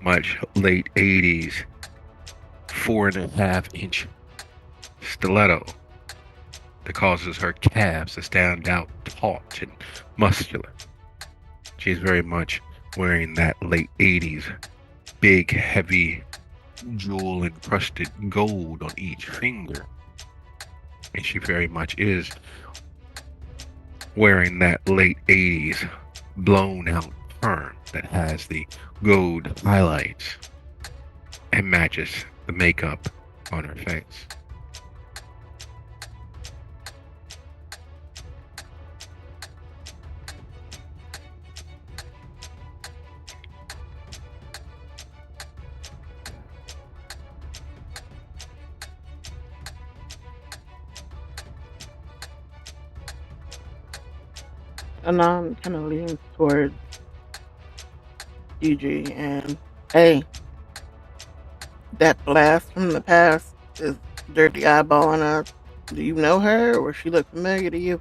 much late 80s 4.5-inch stiletto that causes her calves to stand out taut and muscular. She's very much wearing that late 80s big, heavy, jewel encrusted gold on each finger. And she very much is wearing that late 80s blown out perm that has the gold highlights and matches the makeup on her face. Anon kind of leans towards Gigi and, hey, that blast from the past is dirty eyeballing us. Do you know her, or she look familiar to you?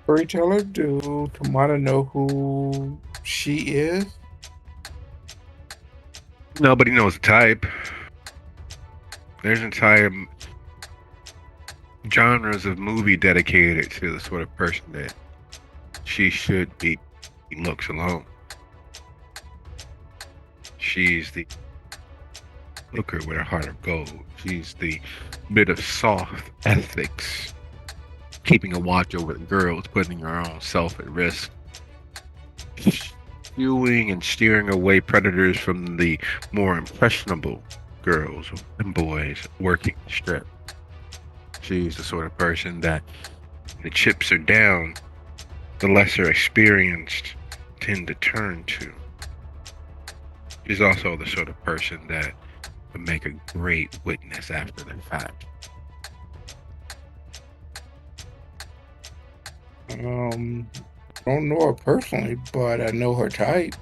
Storyteller, do Tamara know who she is? Nobody knows the type. There's entire genres of movie dedicated to the sort of person that she should be looks alone. She's the looker with a heart of gold. She's the bit of soft ethics, keeping a watch over the girls, putting her own self at risk, skewing and steering away predators from the more impressionable girls and boys working the strip. She's the sort of person that when the chips are down, the lesser experienced tend to turn to. She's also the sort of person that would make a great witness after the fact. Don't know her personally, but I know her type.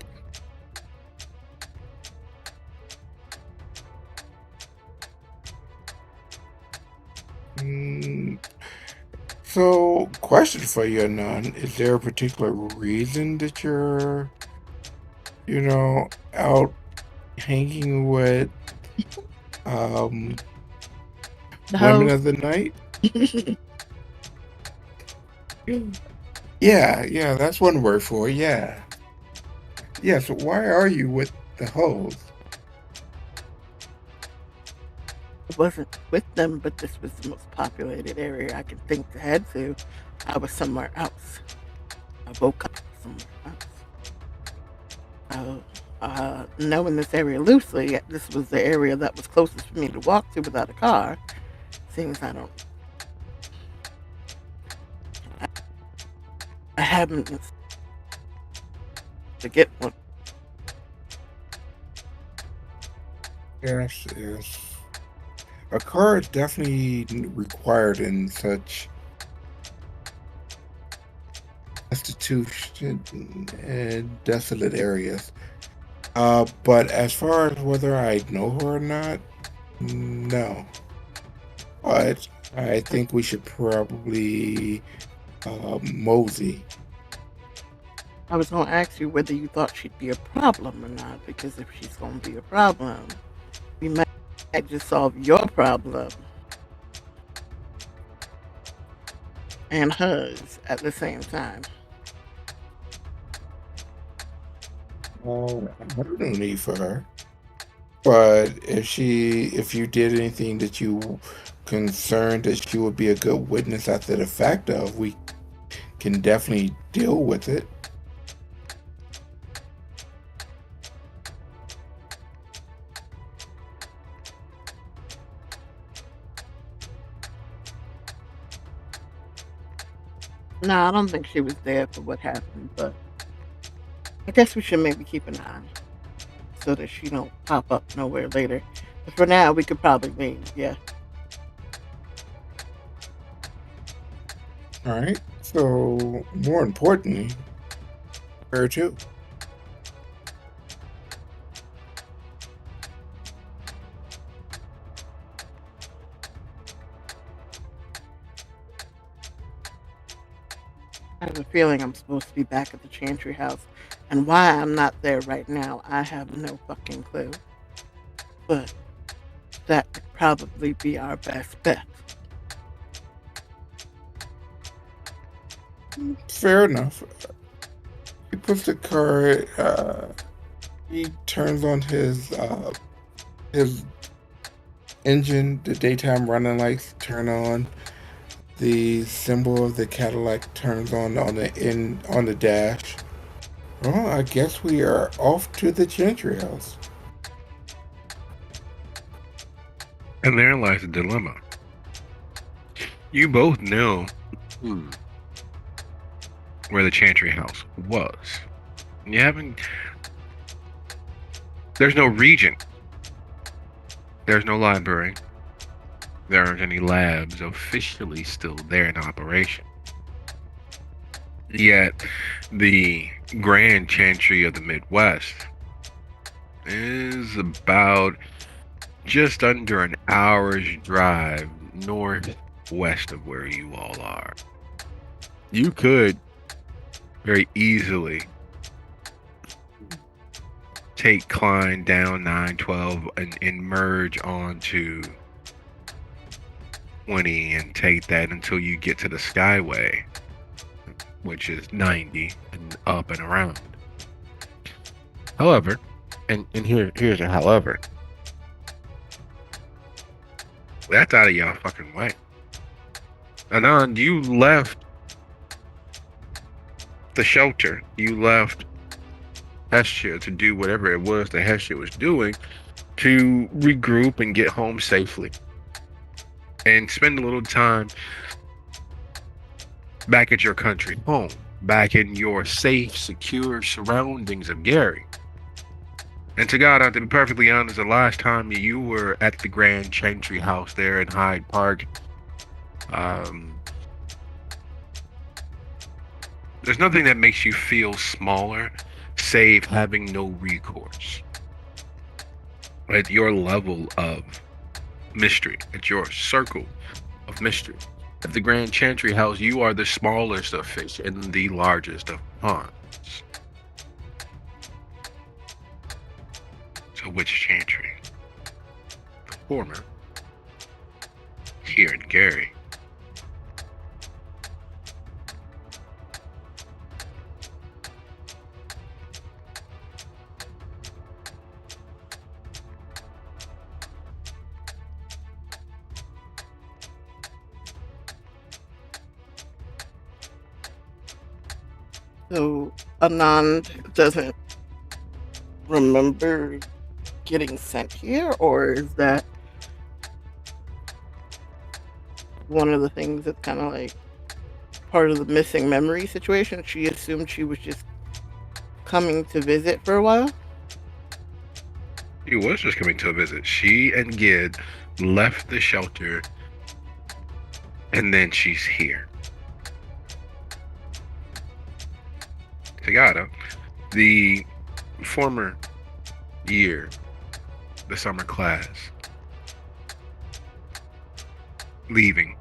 So, question for you, Anon. Is there a particular reason that you're, out hanging with women of the night? Yeah, that's one word for it, yeah. Yeah, so why are you with the hoes? I wasn't with them, but this was the most populated area I could think to head to. I was somewhere else. I woke up somewhere else. Knowing this area loosely, this was the area that was closest for me to walk to without a car. Seeing as I haven't to get one. Yes. A car is definitely required in such destitution and desolate areas. But as far as whether I know her or not, no. But I think we should probably mosey. I was going to ask you whether you thought she'd be a problem or not, because if she's going to be a problem, we might just solve your problem and hers at the same time. I have no need for her. But if you did anything that you concerned that she would be a good witness after the fact of, we can definitely deal with it. No, I don't think she was there for what happened, but I guess we should maybe keep an eye so that she don't pop up nowhere later. But for now, we could probably leave, yeah. Alright, so more importantly, her too. I have a feeling I'm supposed to be back at the Chantry House And why I'm not there right now, I have no fucking clue. But that would probably be our best bet. Fair enough. He puts the car. He turns on his engine. The daytime running lights turn on. The symbol of the Cadillac turns on the dash. Well, I guess we are off to the Gentry house. And therein lies the dilemma. You both knew where the Chantry house was. You haven't. There's no regent. There's no library. There aren't any labs officially still there in operation. Yet, the Grand Chantry of the Midwest is about just under an hour's drive northwest of where you all are. You could very easily take Klein down 912 and merge onto 20 and take that until you get to the Skyway, which is 90 and up and around. However, and here's a however, that's out of y'all fucking way. Anand, you left the shelter. You left Hestia to do whatever it was that Hestia was doing to regroup and get home safely. And spend a little time back at your country home, back in your safe, secure surroundings of Gary. And to God, to be perfectly honest, the last time you were at the Grand Chantry house there in Hyde Park, there's nothing that makes you feel smaller, save having no recourse. At your level of mystery, at your circle of mystery. At the Grand Chantry house, you are the smallest of fish and the largest of ponds. So which Chantry? The former, here in Gary. So Anand doesn't remember getting sent here, or is that one of the things that's kind of like part of the missing memory situation? She assumed she was just coming to visit for a while? She was just coming to a visit. She and Gid left the shelter, and then she's here. Tagada, the former year, the summer class, leaving,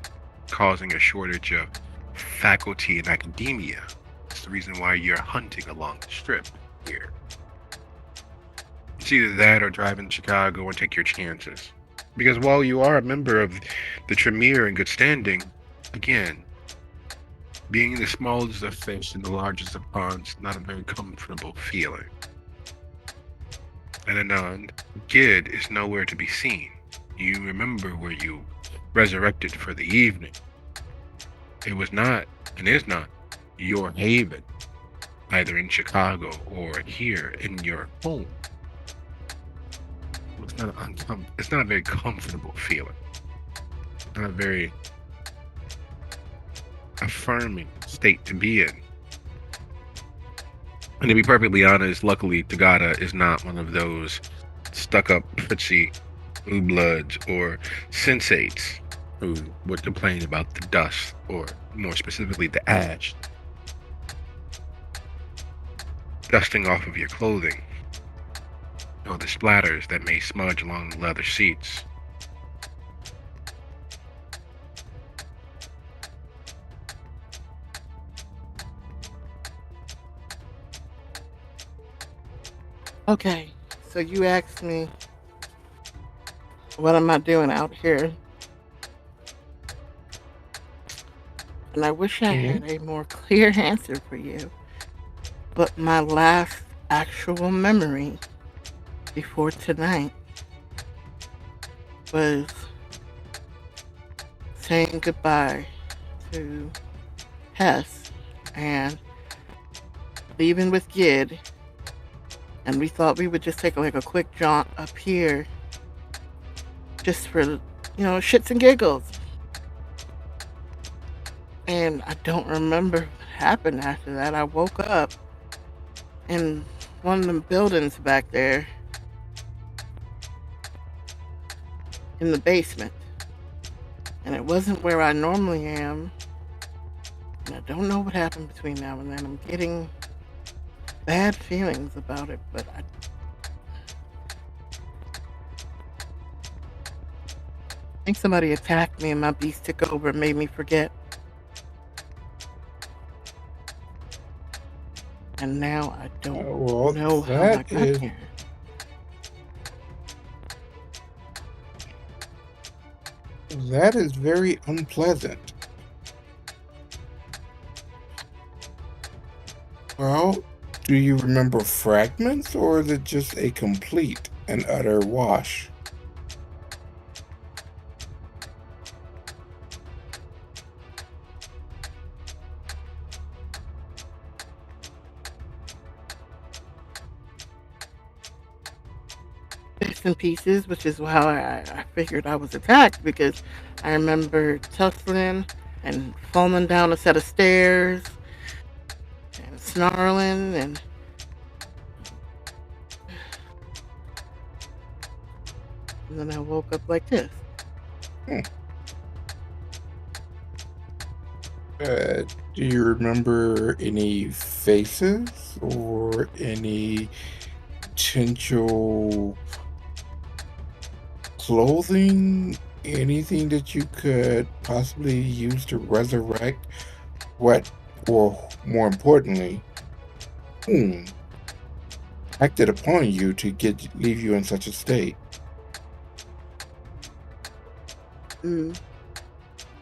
causing a shortage of faculty in academia. It's the reason why you're hunting along the strip here. It's either that or drive in Chicago and take your chances. Because while you are a member of the Tremere in good standing, again, being the smallest of fish and the largest of ponds, not a very comfortable feeling. And Anand, Gid is nowhere to be seen. You remember where you resurrected for the evening. It was not, and is not, your haven, either in Chicago or here in your home. It's not a very comfortable feeling. Not a very affirming state to be in. And to be perfectly honest, luckily Tagada is not one of those stuck-up footsie bloods or sensates who would complain about the dust, or more specifically the ash dusting off of your clothing, or the splatters that may smudge along the leather seats. Okay, so you asked me, what am I doing out here? And I wish I Hmm. had a more clear answer for you. But my last actual memory before tonight was saying goodbye to Hess and leaving with Gid. And we thought we would just take like a quick jaunt up here just for, shits and giggles. And I don't remember what happened after that. I woke up in one of the buildings back there in the basement. And it wasn't where I normally am. And I don't know what happened between now and then. I'm getting bad feelings about it, but I think somebody attacked me and my beast took over and made me forget. And now I don't Well, know how I that got is here. very unpleasant. Well, do you remember fragments, or is it just a complete and utter wash? Bits and pieces, which is how I figured I was attacked, because I remember tussling and falling down a set of stairs and snarling, and then I woke up like this. Hmm. Do you remember any faces or any potential clothing? Anything that you could possibly use to resurrect what, or more importantly, whom acted upon you to leave you in such a state? Mm.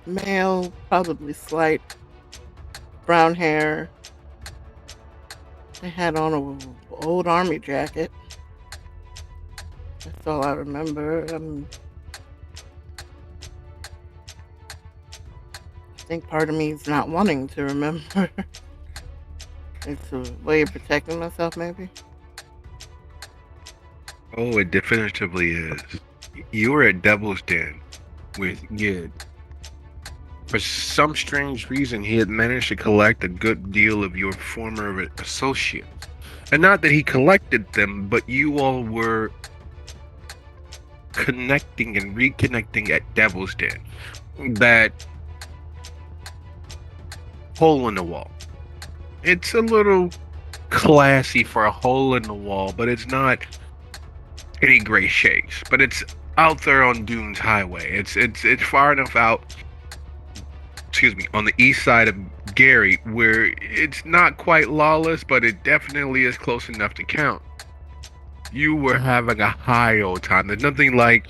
Male, probably slight, brown hair. I had on a old army jacket. That's all I remember. I think part of me is not wanting to remember. It's a way of protecting myself, maybe. Oh, it definitively is. You were at Devil's Den with Gid. For some strange reason, he had managed to collect a good deal of your former associates. And not that he collected them, but you all were connecting and reconnecting at Devil's Den. That hole in the wall. It's a little classy for a hole in the wall, but it's not any great shakes. But it's out there on Dunes Highway. It's far enough out, excuse me, on the east side of Gary, where it's not quite lawless, but it definitely is close enough to count. You were having a high old time. There's nothing like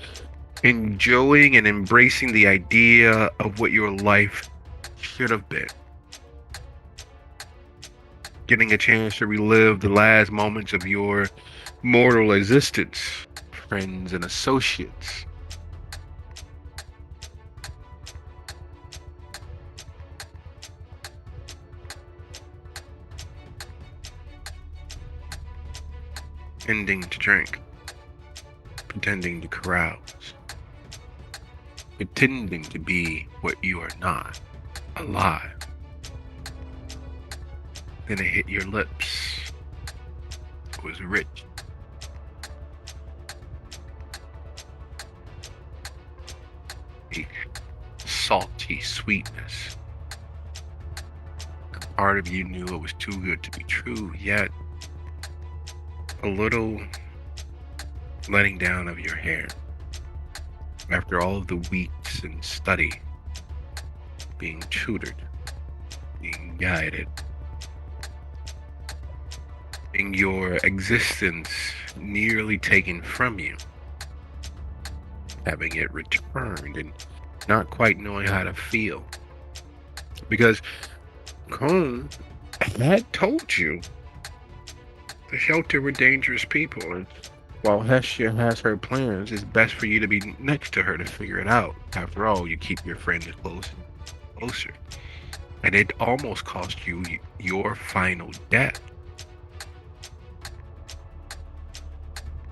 enjoying and embracing the idea of what your life should have been. Getting a chance to relive the last moments of your mortal existence, friends and associates. Ending to drink, pretending to carouse, pretending to be what you are not, alive. Then it hit your lips. It was rich. A salty sweetness. A part of you knew it was too good to be true, yet a little letting down of your hair. After all of the weeks in study, being tutored, being guided, in your existence nearly taken from you, having it returned and not quite knowing how to feel. Because Cone had told you the shelter were dangerous people, and while Hestia has her plans, it's best for you to be next to her to figure it out. After all, you keep your friend close and closer. And it almost cost you your final death.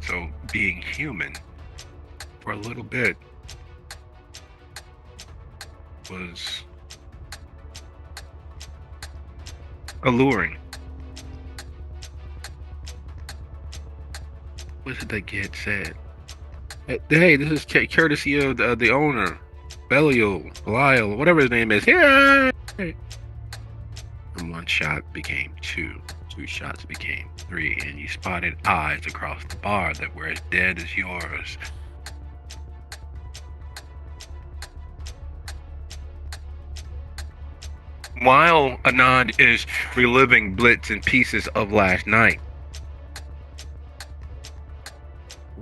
So being human for a little bit was alluring. What did that kid said? Hey, this is courtesy of the owner, Belial, whatever his name is. Yeah. And one shot became two. Two shots became three, and you spotted eyes across the bar that were as dead as yours. While Anand is reliving bits and pieces of last night,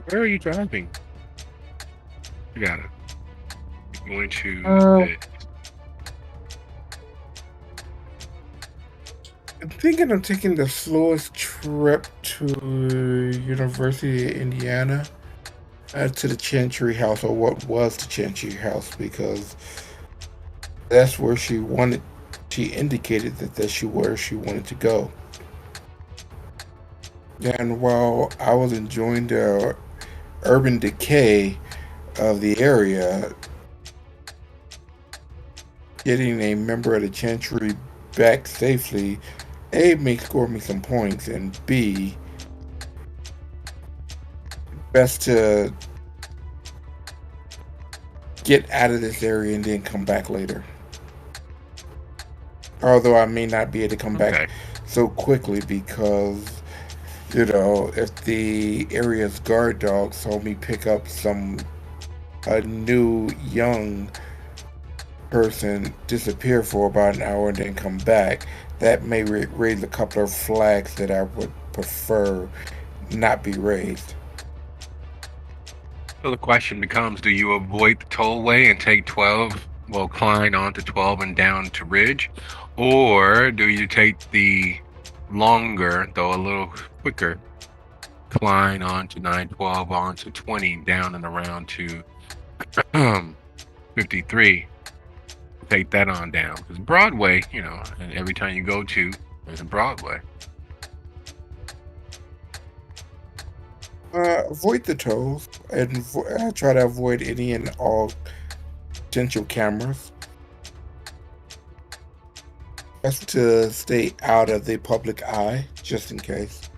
where are you driving? You got it. You're going to. I'm thinking of taking the slowest trip to University of Indiana, to the Chantry House, or what was the Chantry House, because that's where she wanted. She indicated that's where she wanted to go. And while I was enjoying the urban decay of the area, getting a member of the Chantry back safely, A, may score me some points, and B, best to get out of this area and then come back later. Although I may not be able to come back so quickly because, if the area's guard dog saw me pick up a new young person, disappear for about an hour and then come back, that may raise a couple of flags that I would prefer not be raised. So the question becomes, do you avoid the tollway and take 12, climb onto 12 and down to Ridge? Or do you take the longer, though a little quicker, climb onto 912, onto 20, down and around to 53? Take that on down. Because Broadway, and every time you go to, there's a Broadway. Avoid the tolls and try to avoid any and all potential cameras. Best to stay out of the public eye, just in case.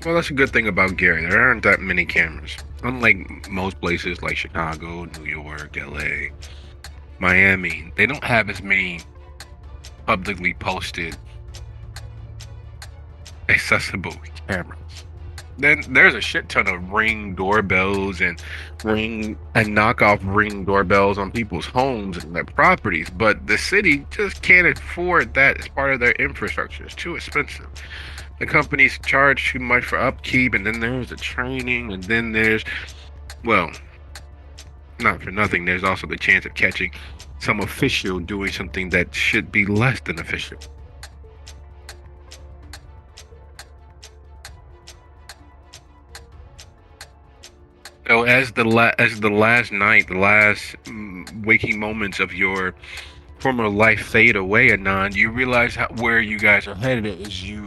Well, that's a good thing about Gary. There aren't that many cameras. Unlike most places like Chicago, New York, LA, Miami, they don't have as many publicly posted accessible cameras. Then there's a shit ton of Ring doorbells and knockoff Ring doorbells on people's homes and their properties, but the city just can't afford that as part of their infrastructure. It's too expensive. The companies charge too much for upkeep, and then there's the training, and then there's, not for nothing, there's also the chance of catching some official doing something that should be less than official. So as the last night, the last waking moments of your former life fade away, Anand, you realize where you guys are headed is you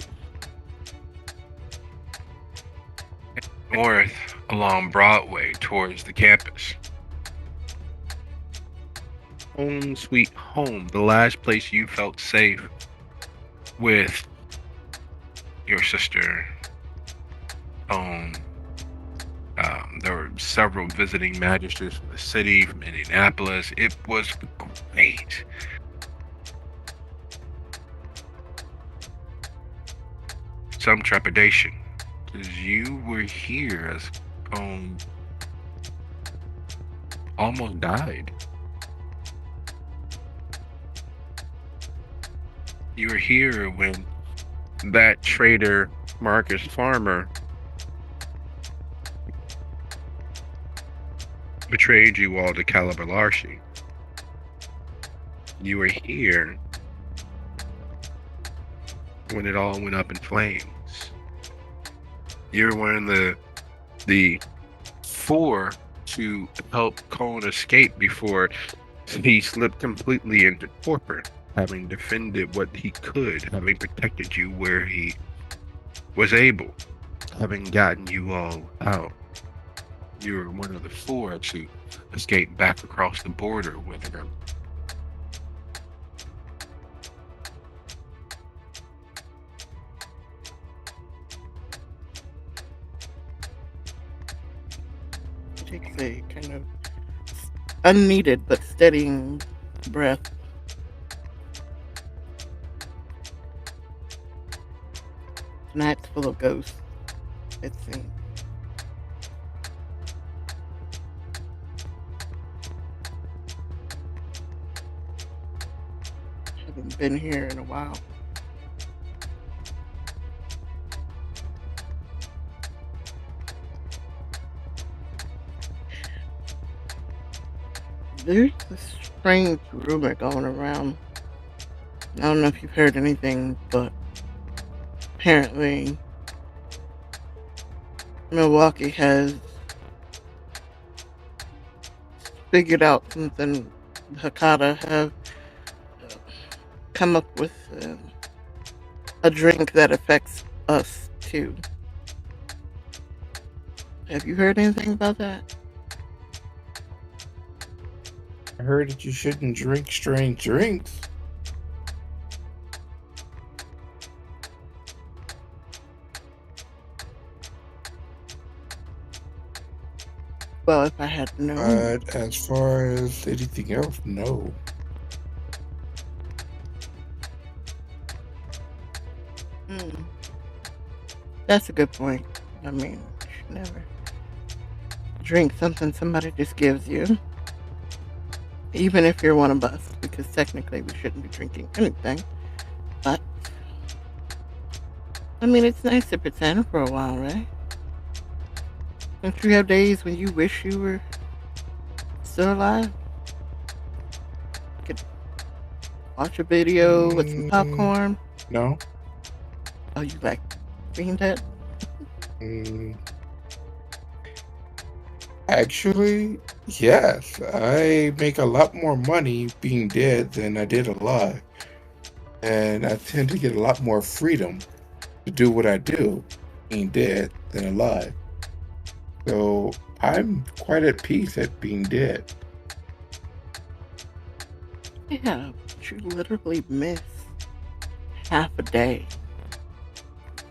north along Broadway towards the campus. Home sweet home, the last place you felt safe with your sister. There were several visiting magistrates from the city, from Indianapolis. It was great. Some trepidation, because you were here as almost died. You were here when that traitor Marcus Farmer betrayed you all to Calabalarshi. You were here when it all went up in flames. You were one of the four to help Cone escape before he slipped completely into torpor, having defended what he could, having protected you where he was able, having gotten you all out. You were one of the four to escape back across the border with him. Takes a kind of unneeded but steadying breath. Tonight's full of ghosts, it seems. Haven't been here in a while. There's this strange rumor going around. I don't know if you've heard anything, but apparently Milwaukee has figured out something. Hakata have come up with a drink that affects us too. Have you heard anything about that? I heard that you shouldn't drink strange drinks. Well, if I had known. But as far as anything else, no. That's a good point. I mean, you should never drink something somebody just gives you. Even if you're one of us, because technically we shouldn't be drinking anything. But, I mean, it's nice to pretend for a while, right? Don't you have days when you wish you were still alive? You could watch a video with some popcorn. No. Oh, you like being dead? Actually, yes. I make a lot more money being dead than I did alive. And I tend to get a lot more freedom to do what I do being dead than alive. So I'm quite at peace at being dead. Yeah, but you literally miss half a day.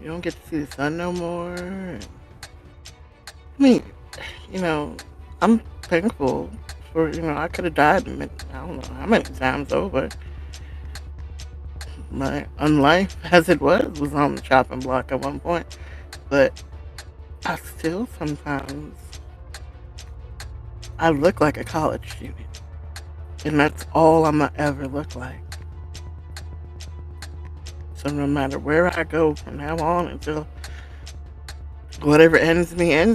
You don't get to see the sun no more. I mean, you know, I'm thankful for, I could have died, I don't know how many times over. My life as it was on the chopping block at one point. But I still sometimes, I look like a college student. And that's all I'm going to ever look like. So no matter where I go from now on until whatever ends me, I'm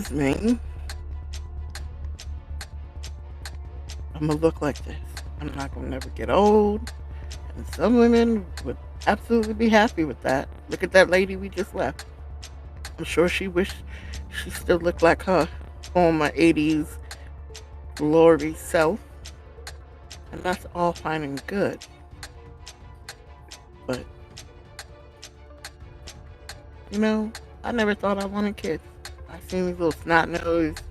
going to look like this. I'm not going to never get old. And some women would absolutely be happy with that. Look at that lady we just left. I'm sure she wished she still looked like her former 80s glory self. And that's all fine and good. But, I never thought I wanted kids. I seen these little snot-nosed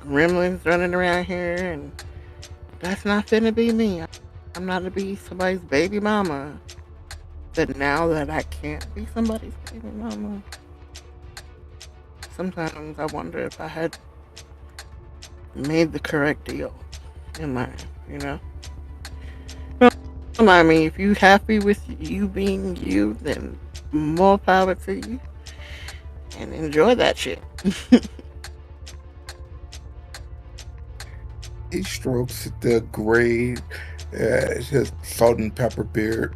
gremlins running around here, and that's not finna be me. I'm not gonna be somebody's baby mama. But now that I can't be somebody's baby mama, sometimes I wonder if I had made the correct deal in life, Don't mind me. If you happy with you being you, then more power to you. And enjoy that shit. He strokes the gray, his salt and pepper beard.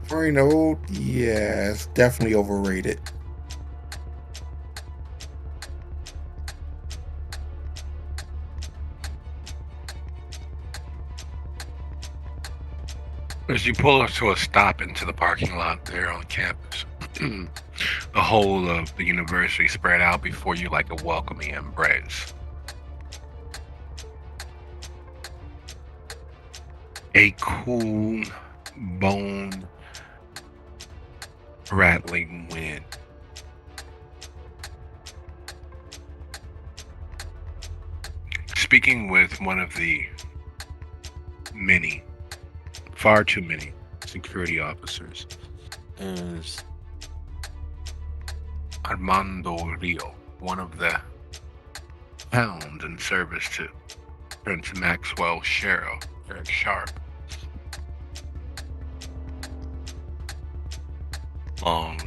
Very old, yeah, it's definitely overrated. As you pull up to a stop into the parking lot there on campus, the whole of the university spread out before you like a welcoming embrace. A cool, bone rattling wind. Speaking with one of the many, far too many security officers is Armando Rio, one of the hounds in service to Prince Maxwell Sheriff Eric Sharp. Long,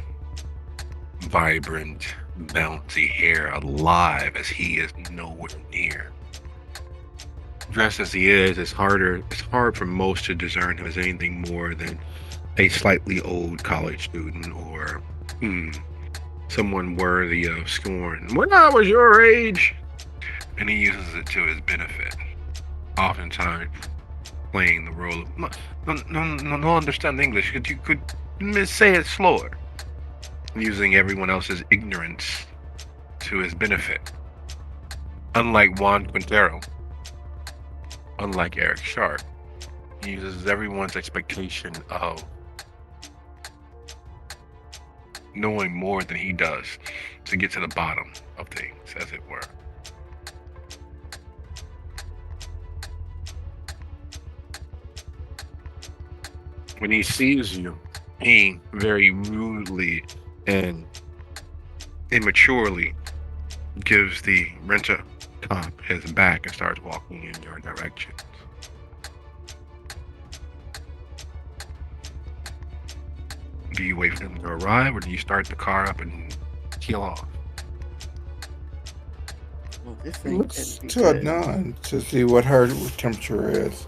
vibrant, bouncy hair, alive as he is nowhere near. Dressed as he is, it's hard for most to discern him as anything more than a slightly old college student or someone worthy of scorn. When I was your age, and he uses it to his benefit, oftentimes playing the role of no understand English. Could say it slower, using everyone else's ignorance to his benefit. Unlike Juan Quintero, unlike Eric Sharp, he uses everyone's expectation of knowing more than he does to get to the bottom of things, as it were. When he sees you, he very rudely and immaturely gives the rent-a-cop his back and starts walking in your direction. Do you wait for him to arrive, or do you start the car up and peel off? Well, this It ain't looks gonna be to good. Adnan to see what her temperature is.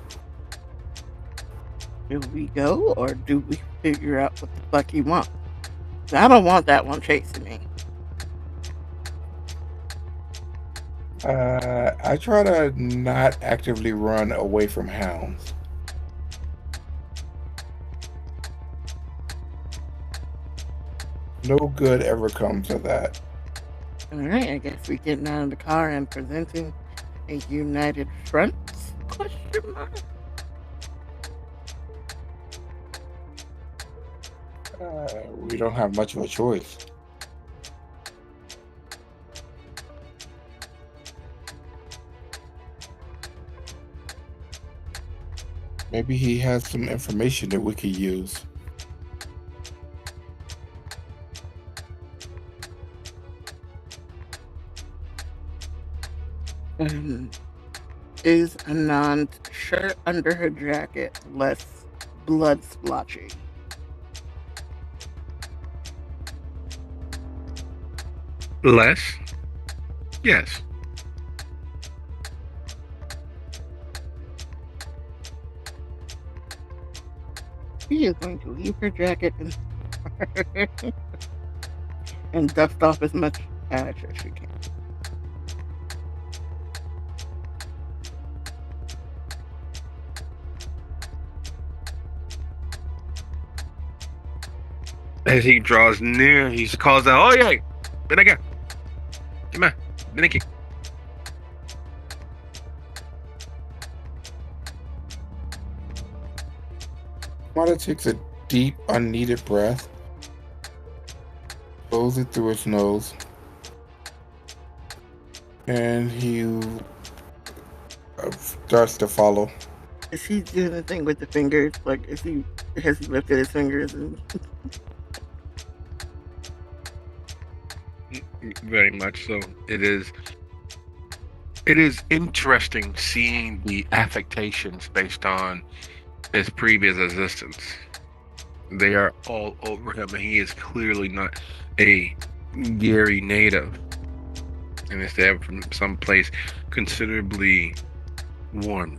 Do we go or do we figure out what the fuck he wants? I don't want that one chasing me. I try to not actively run away from hounds. No good ever comes of that. Alright, I guess we getting out of the car and presenting a united front? Question mark. We don't have much of a choice. Maybe he has some information that we could use. Is Anand's shirt under her jacket less blood splotchy? Less? Yes. He is going to leave her jacket and dust off as much ash as she can. As he draws near, he calls out, "Oh yeah, ven acá. ¿Qué más? Ven aquí." Mata takes a deep, unneeded breath, blows it through his nose, and he starts to follow. Is he doing the thing with the fingers? Like, has he lifted his fingers and Very much so. It is interesting seeing the affectations based on his previous existence. They are all over him, and he is clearly not a Gary native, and instead from someplace considerably warmer,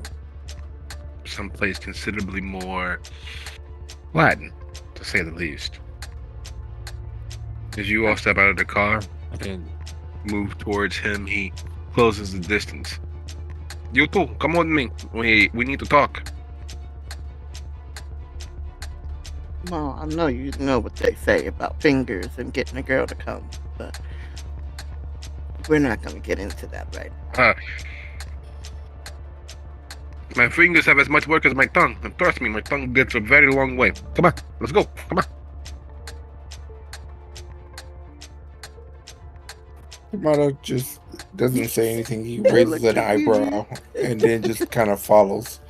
someplace considerably more Latin, to say the least. As you all step out of the car and move towards him, he closes the distance. You two, come with me. We need to talk. Well, I know you know what they say about fingers and getting a girl to come, but we're not going to get into that right now. My fingers have as much work as my tongue, and trust me, my tongue gets a very long way. Come on, let's go. Come on. Yamato just doesn't say anything. He raises an eyebrow and then just kind of follows.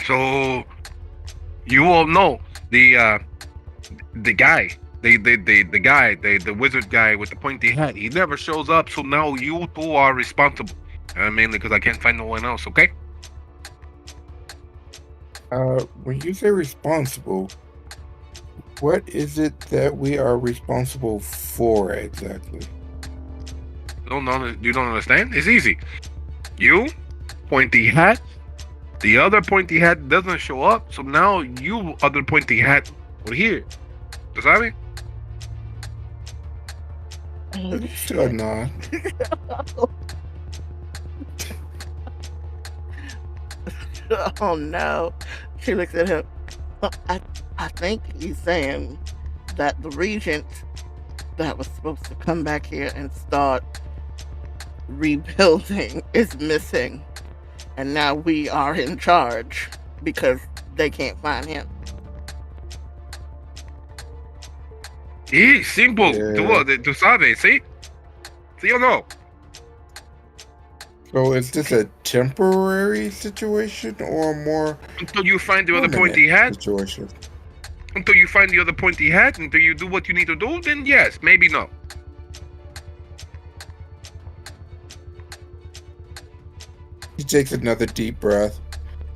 So, you all know the guy, the wizard guy with the pointy hat. He never shows up, so now you two are responsible. Mainly because I can't find no one else. Okay? When you say responsible, what is it that we are responsible for exactly? You don't understand? It's easy. You, pointy hat. The other pointy hat doesn't show up, so now you, other pointy hat, are here. ¿Tú sabes? Still not. Oh no. She looks at him. I think he's saying that the regent that was supposed to come back here and start rebuilding is missing. And now we are in charge because they can't find him. Sí, simple. Tú sabes, ¿sí? ¿Sí o no? So is this a temporary situation or a more until you find the other pointy hat situation? Until you find the other pointy hat, until you do what you need to do, then yes, maybe no. He takes another deep breath.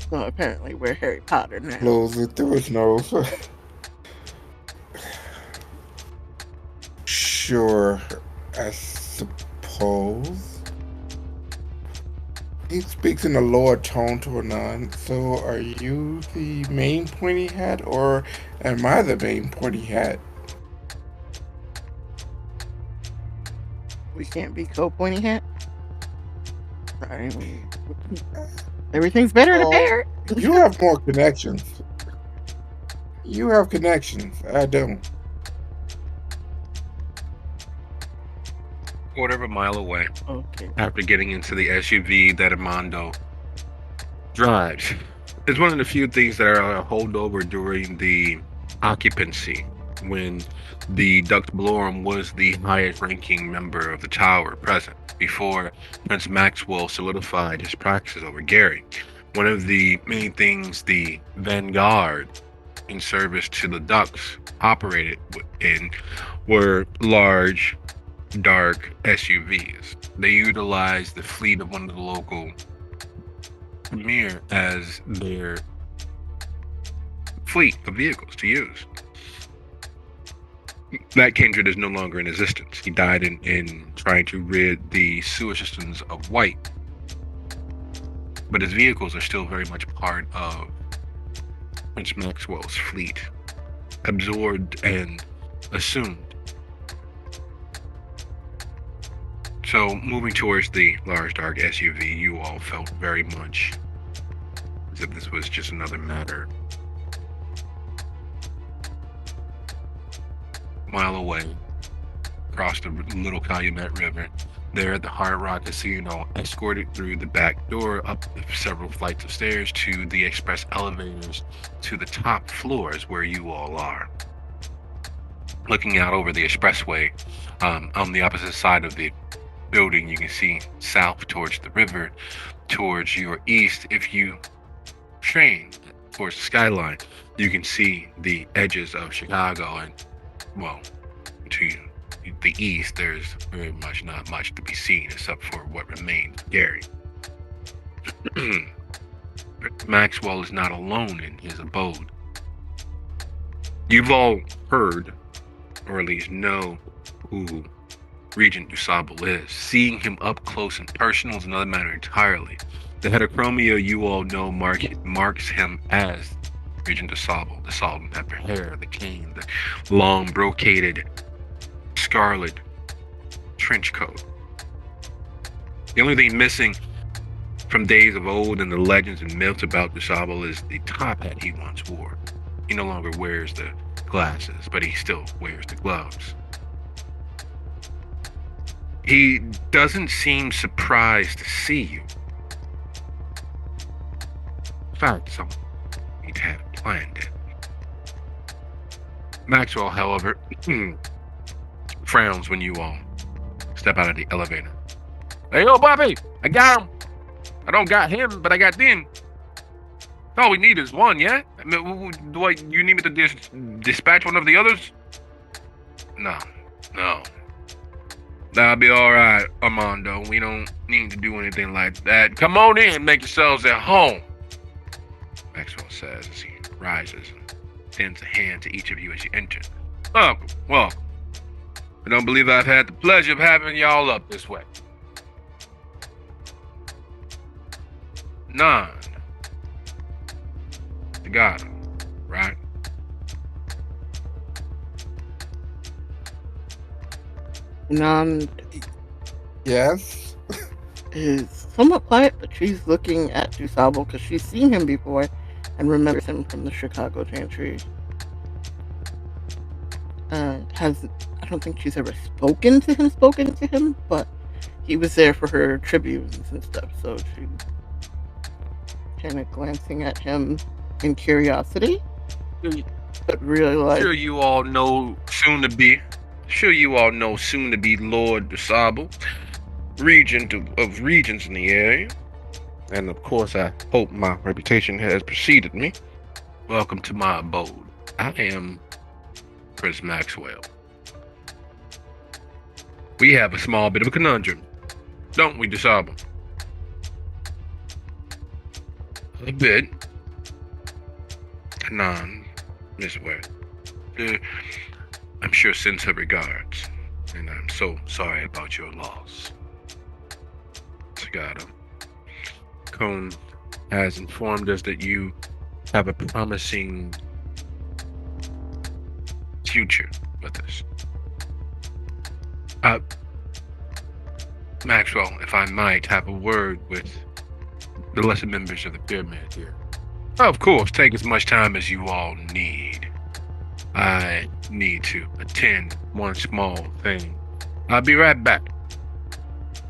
So apparently we're Harry Potter now. Blows it through his nose. Sure, I suppose. He speaks in a lower tone to Anon. So are you the main pointy hat or am I the main pointy hat? We can't be co-pointy hat? I mean, everything's better in a pair. You have more connections. You have connections. I don't. Quarter of a mile away. Okay. After getting into the SUV that Armando drives. It's one of the few things that are a holdover during the occupancy when the Dux Blorum was the highest ranking member of the tower present before Prince Maxwell solidified his practices over Gary. One of the main things the Vanguard in service to the Dux operated in were large, dark SUVs. They utilized the fleet of one of the local premier as their fleet of vehicles to use. That kindred is no longer in existence. He died in trying to rid the sewer systems of white. But his vehicles are still very much part of Prince Maxwell's fleet, absorbed and assumed. So, moving towards the large, dark SUV, you all felt very much as if this was just another matter. A mile away, across the Little Calumet River, there at the Hard Rock Casino, escorted through the back door, up several flights of stairs to the express elevators to the top floors where you all are. Looking out over the expressway, on the opposite side of the building, you can see south towards the river. Towards your east, if you train towards the skyline, you can see the edges of Chicago, and well, to the east there's very much not much to be seen except for what remains of Gary. Maxwell is not alone in his abode. You've all heard, or at least know, who Regent Dusable is. Seeing him up close and personal is another matter entirely. The heterochromia you all know marks him as Regent DeSable, the salt and pepper hair, the cane, the long brocaded scarlet trench coat. The only thing missing from days of old and the legends and myths about DeSable is the top hat he once wore. He no longer wears the glasses, but he still wears the gloves. He doesn't seem surprised to see you. In fact, someone he'd have planned it. Maxwell, however, frowns when you all step out of the elevator. Hey, yo, Bobby, I got him. I don't got him, but I got them. All we need is one, yeah? I mean, you need me to dispatch one of the others? No. That'll be all right, Armando. We don't need to do anything like that. Come on in and make yourselves at home, Maxwell says as he rises and extends a hand to each of you as you enter. Welcome. I don't believe I've had the pleasure of having y'all up this way. None. You got him, right? Nan Yes. is somewhat quiet, but she's looking at DeSable because she's seen him before and remembers him from the Chicago Chantry. I don't think she's ever spoken to him, but he was there for her tribunes and stuff, so she kind of glancing at him in curiosity, but really like. Sure you all know soon to be Lord DeSable, regent of regions in the area. And of course, I hope my reputation has preceded me. Welcome to my abode. I am Prince Maxwell. We have a small bit of a conundrum, don't we, DeSable? A bit. None, Miss Ware. I'm sure sends her regards, and I'm so sorry about your loss. Sagata. Cone has informed us that you have a promising future with us. Maxwell, if I might have a word with the lesser members of the pyramid here. Of course, take as much time as you all need. I need to attend one small thing. I'll be right back.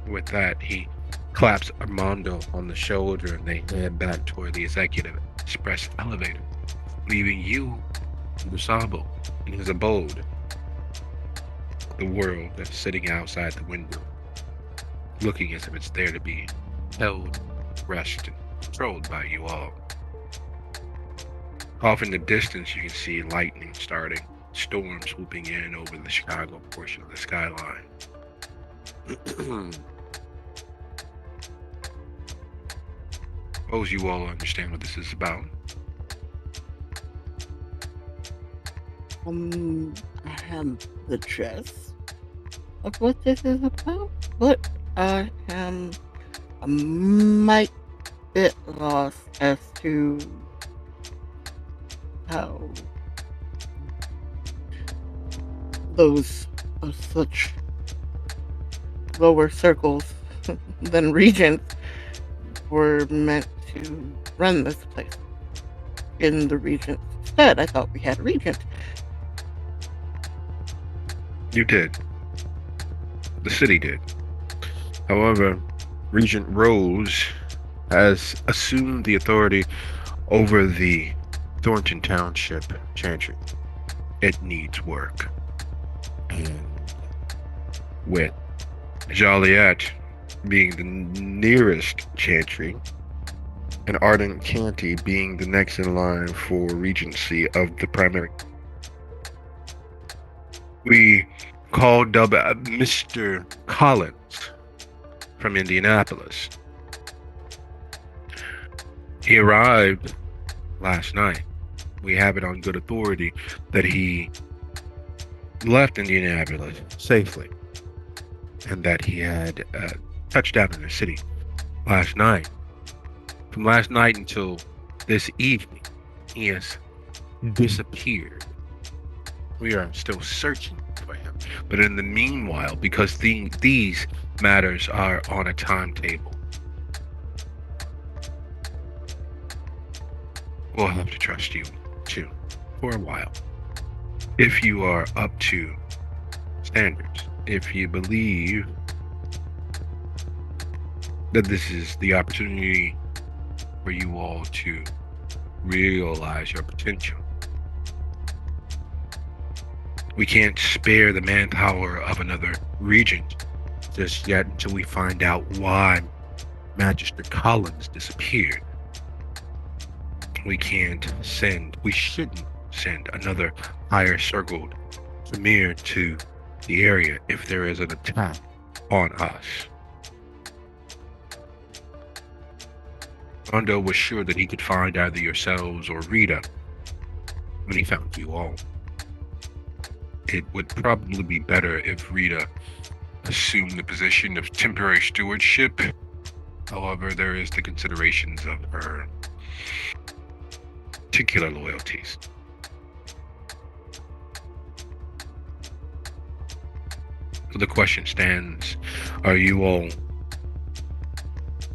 With that, he claps Armando on the shoulder and they head back toward the executive express elevator, leaving you, DeSable, in his abode. The world that's sitting outside the window, looking as if it's there to be held, rested, and controlled by you all. Off in the distance, you can see lightning starting, storm swooping in over the Chicago portion of the skyline. Suppose you all understand what this is about. I have the gist of what this is about, but I am a might bit lost as to how those of such lower circles than regents were meant to run this place. In the regent's stead, I thought we had a regent. You did. The city did. However, Regent Rose has assumed the authority over the Thornton Township Chantry. It needs work. And with Joliet being the nearest chantry, and Ardent Canty being the next in line for regency of the primary, we called up Mr. Collins from Indianapolis. He arrived last night. We have it on good authority that he left Indianapolis safely and that he had touched down in the city last night. From last night until this evening, he has disappeared. We are still searching for him. But in the meanwhile, because these matters are on a timetable, we'll have to trust you, too, for a while. If you are up to standards, if you believe that this is the opportunity for you all to realize your potential. We can't spare the manpower of another regent just yet until we find out why Magister Collins disappeared. We shouldn't send another higher circled Premier to the area if there is an attack on us. Rondo was sure that he could find either yourselves or Rita when he found you all. It would probably be better if Rita assumed the position of temporary stewardship. However, there is the considerations of her particular loyalties. So the question stands, are you all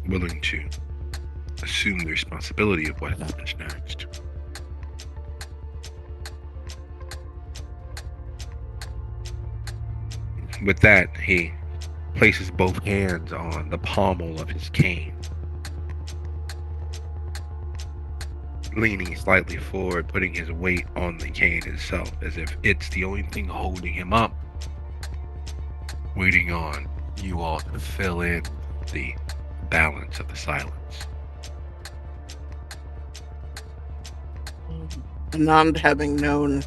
willing to assume the responsibility of what happens next? With that, he places both hands on the pommel of his cane, leaning slightly forward, putting his weight on the cane itself, as if it's the only thing holding him up, waiting on you all to fill in the balance of the silence. None having known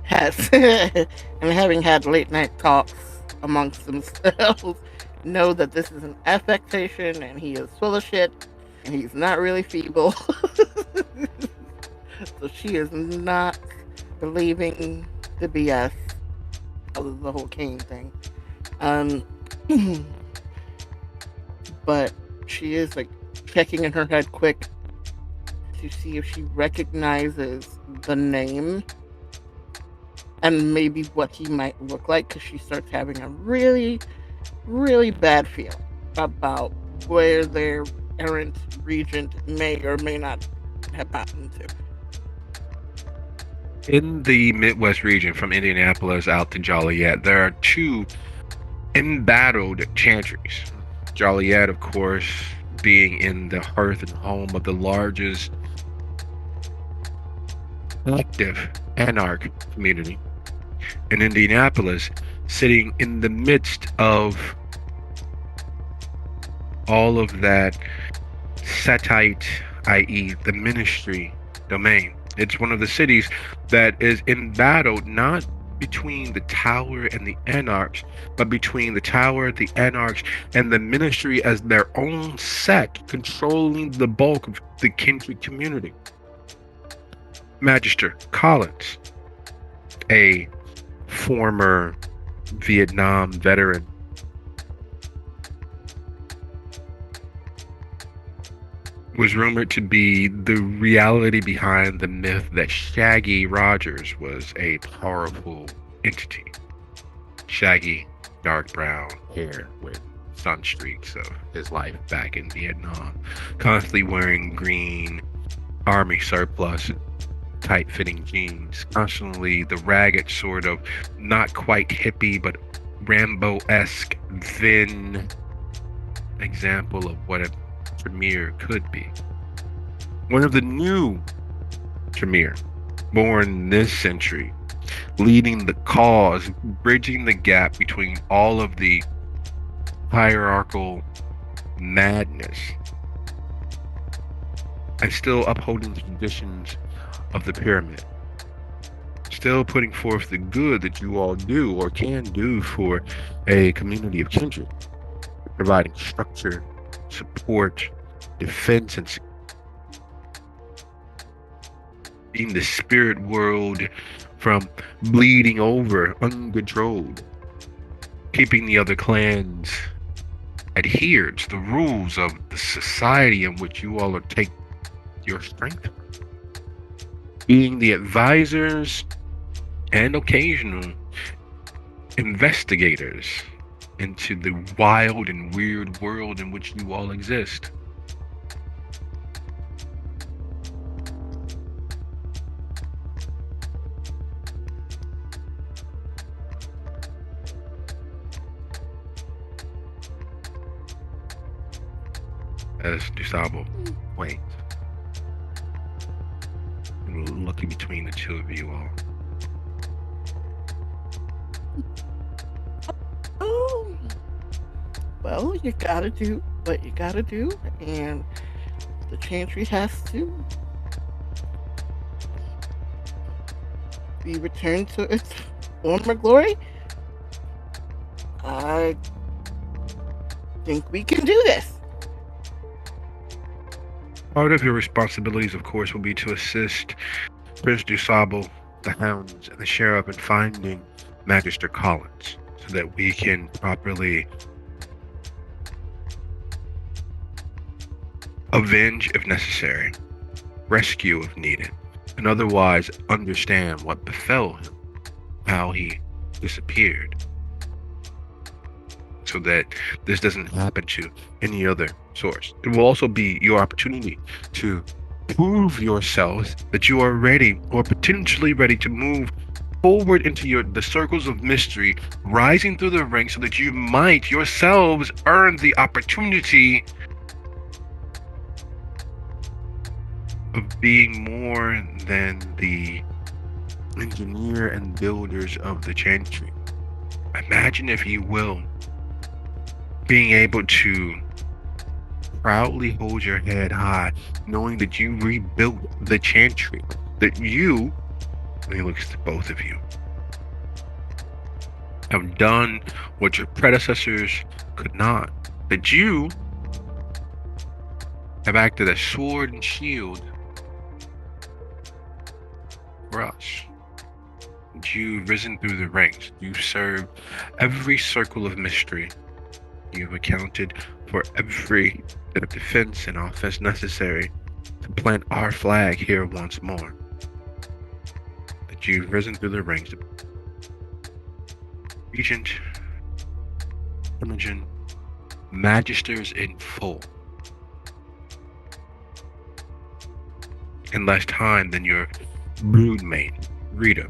has and having had late night talks amongst themselves know that this is an affectation and he is full of shit and he's not really feeble. So she is not believing the BS of the whole cane thing. But she is like checking in her head quick to see if she recognizes the name and maybe what he might look like, because she starts having a really, really bad feel about where their errant regent may or may not have gotten to. In the Midwest region, from Indianapolis out to Joliet, there are two embattled chantries. Joliet, of course, being in the hearth and home of the largest active anarch community. In Indianapolis, sitting in the midst of all of that satite, i.e. the ministry domain. It's one of the cities that is embattled not between the Tower and the Anarchs, but between the Tower, the Anarchs, and the ministry as their own sect, controlling the bulk of the kindred community. Magister Collins, a former Vietnam veteran, was rumored to be the reality behind the myth that Shaggy Rogers was a powerful entity. Shaggy, dark brown hair with sun streaks of his life back in Vietnam, constantly wearing green army surplus, tight-fitting jeans, constantly the ragged sort of not quite hippie but Rambo-esque thin example of what a Tremere could be. One of the new Tremere, born this century, leading the cause, bridging the gap between all of the hierarchical madness and still upholding the traditions of the pyramid. Still putting forth the good that you all do or can do for a community of kindred, providing structure, support, defense, and keeping the spirit world from bleeding over uncontrolled, keeping the other clans adhered to the rules of the society in which you all are take your strength. being the advisors and occasional investigators into the wild and weird world in which you all exist. As Dusable waits, looking between the two of you all. Oh, well, you gotta do what you gotta do, and the chantry has to be returned to its former glory. I think we can do this. Part of your responsibilities, of course, will be to assist Prince Dusable, the hounds, and the sheriff in finding Magister Collins, so that we can properly avenge if necessary, rescue if needed, and otherwise understand what befell him, how he disappeared, so that this doesn't happen to any other source. It will also be your opportunity to prove yourselves that you are ready or potentially ready to move forward into the circles of mystery, rising through the ranks so that you might yourselves earn the opportunity of being more than the engineer and builders of the chantry. Imagine, if you will, being able to proudly hold your head high, knowing that you rebuilt the chantry, that you, and he looks to both of you, have done what your predecessors could not, that you have acted as sword and shield for us. You've risen through the ranks. You've served every circle of mystery. You've accounted for every bit of defense and offense necessary to plant our flag here once more. That you've risen through the ranks. Regent, Imogen, Magisters in full. In less time than your broodmate, Rita.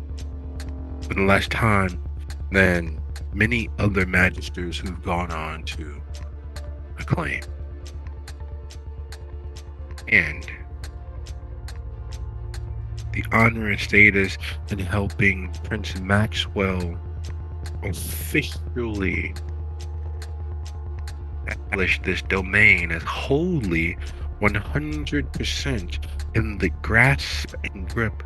In less time than many other magisters who've gone on to acclaim. And the honor and status in helping Prince Maxwell officially establish this domain as wholly 100% in the grasp and grip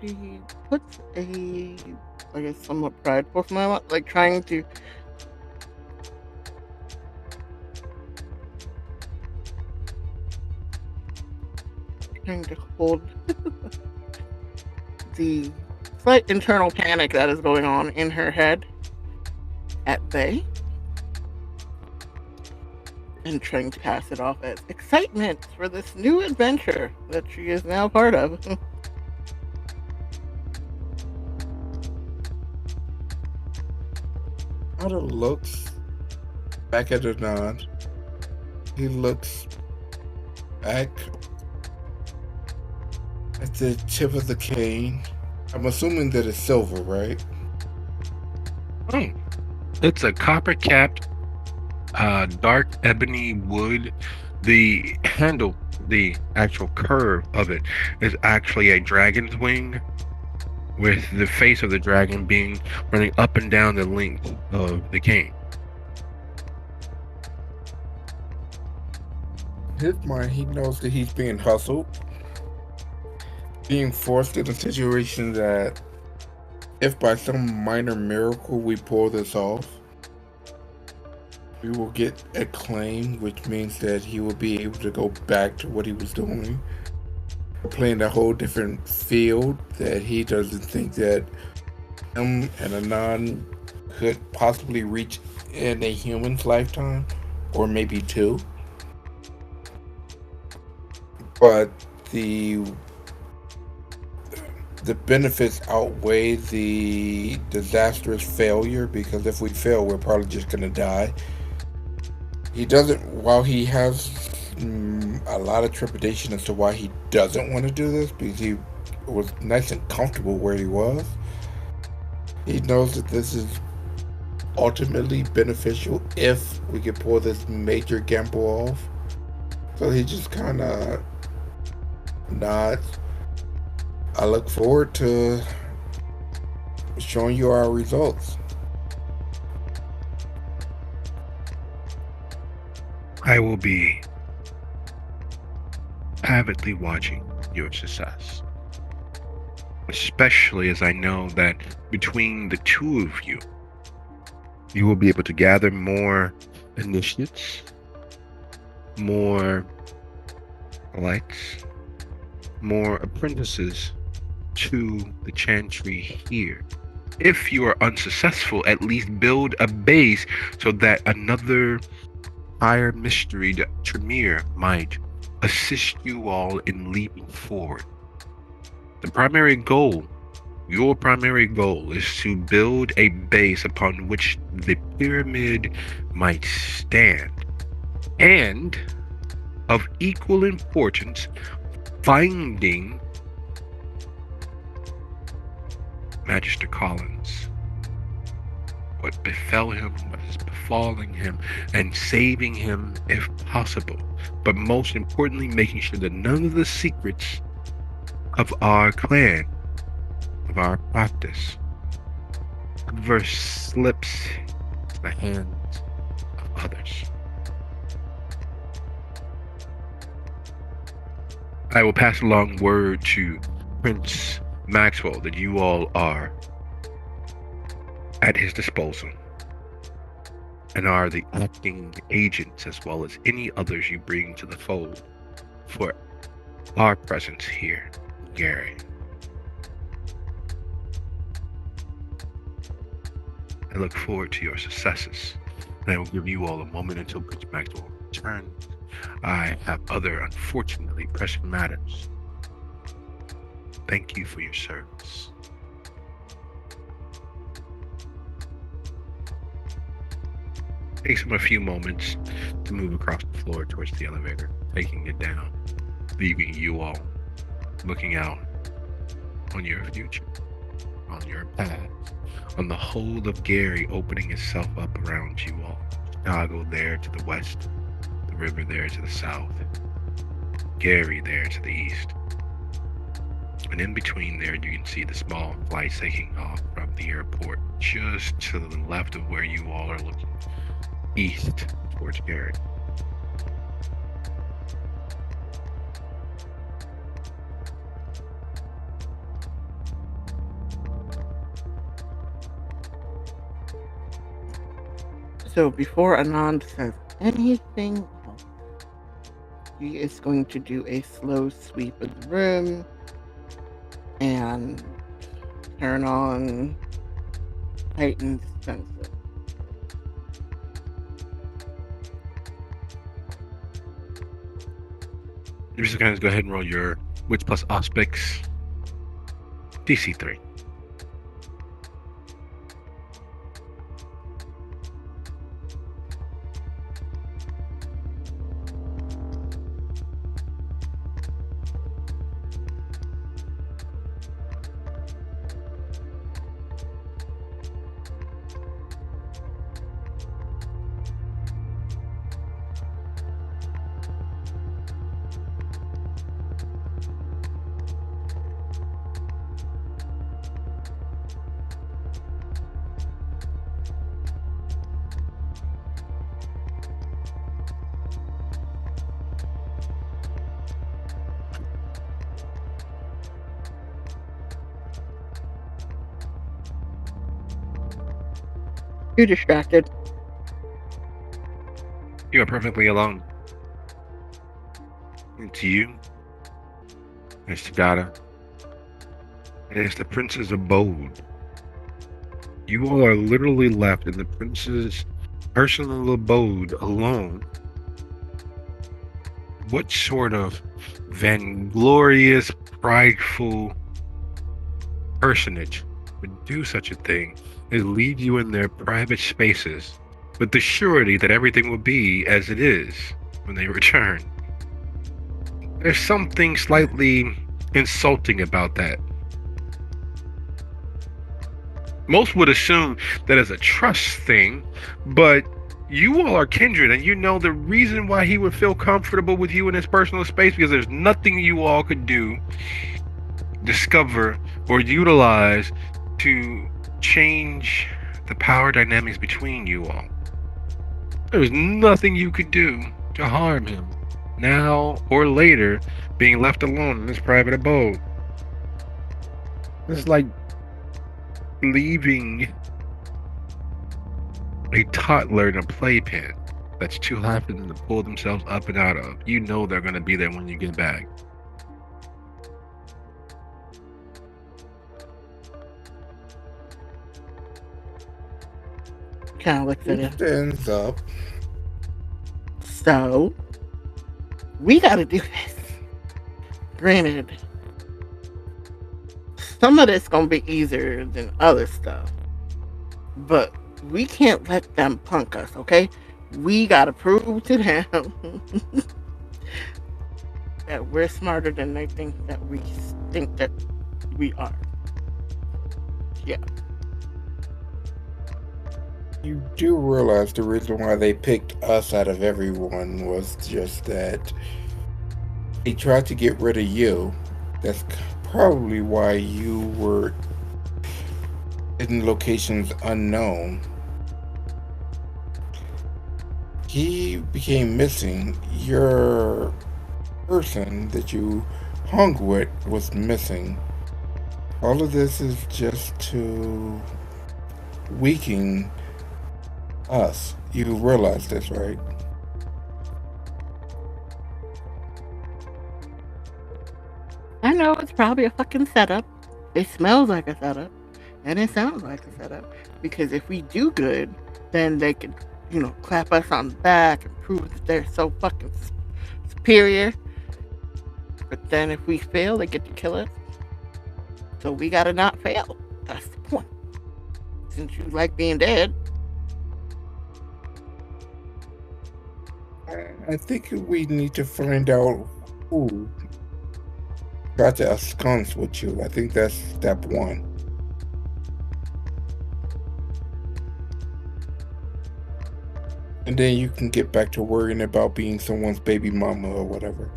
She puts a, I guess, somewhat prideful smile, like trying to hold the slight internal panic that is going on in her head at bay, and trying to pass it off as excitement for this new adventure that she is now part of. Otto looks back at Anon. He looks back at the tip of the cane. I'm assuming that it's silver, right? Oh, it's a copper-capped, dark ebony wood. The handle, the actual curve of it, is actually a dragon's wing, with the face of the dragon being running up and down the length of the cane. His mind, he knows that he's being hustled, being forced in a situation that if by some minor miracle we pull this off, we will get acclaim, which means that he will be able to go back to what he was doing playing a whole different field that he doesn't think that him and Anon could possibly reach in a human's lifetime, or maybe two. But the the benefits outweigh the disastrous failure, because if we fail, we're probably just gonna die. He doesn't, while he has a lot of trepidation as to why he doesn't want to do this, because he was nice and comfortable where he was. He knows that this is ultimately beneficial if we can pull this major gamble off. So he just kind of nods. I look forward to showing you our results. I will be avidly watching your success. Especially as I know that between the two of you, you will be able to gather more initiates, more lights, more apprentices to the chantry here. If you are unsuccessful, at least build a base so that another higher mystery Tremere might assist you all in leaping forward. The primary goal, your primary goal, is to build a base upon which the pyramid might stand. And, of equal importance, finding Magister Collins, what befell him, what is befalling him, and saving him if possible. But most importantly, making sure that none of the secrets of our clan, of our practice, ever slips to the hands of others. I will pass along word to Prince Maxwell that you all are at his disposal and are the acting agents, as well as any others you bring to the fold, for our presence here, Gary. I look forward to your successes, and I will give you all a moment until Prince Maxwell returns. I have other unfortunately pressing matters. Thank you for your service. It takes him a few moments to move across the floor towards the elevator, taking it down, leaving you all looking out on your future, on your path, on the whole of Gary opening itself up around you all. Chicago there to the west, the river there to the south, Gary there to the east. And in between there, you can see the small flights taking off from the airport just to the left of where you all are looking, east towards Gary. So before Anand says anything else, he is going to do a slow sweep of the room and turn on heightened senses. You're just going to go ahead and roll your Wits plus Auspics DC 3. You're distracted. You are perfectly alone. It's you Mr. Gata. It is the prince's abode. You all are literally left in the prince's personal abode alone. What sort of vainglorious, prideful personage would do such a thing as leave you in their private spaces with the surety that everything will be as it is when they return? There's something slightly insulting about that. Most would assume that it's a trust thing, but you all are kindred, and you know the reason why he would feel comfortable with you in his personal space because there's nothing you all could do, discover, or utilize to change the power dynamics between you all. There's nothing you could do to harm him, now or later, being left alone in his private abode. It's like leaving a toddler in a playpen that's too high for them to pull themselves up and out of. You know they're going to be there when you get back. Kind of looks at He him. stands up. So, we gotta do this. Granted, some of this gonna be easier than other stuff, but we can't let them punk us, okay? We gotta prove to them that we're smarter than they think that we are. Yeah. You do realize the reason why they picked us out of everyone was just that they tried to get rid of you. That's probably why you were in locations unknown. He became missing. Your person that you hung with was missing. All of this is just to weaken us. You realize this, right? I know it's probably a fucking setup. It smells like a setup, and it sounds like a setup. Because if we do good, then they could, clap us on the back and prove that they're so fucking superior. But then if we fail, they get to kill us. So we gotta not fail. That's the point. Since you like being dead. I think we need to find out who got to ensconce with you. I think that's step one. And then you can get back to worrying about being someone's baby mama or whatever.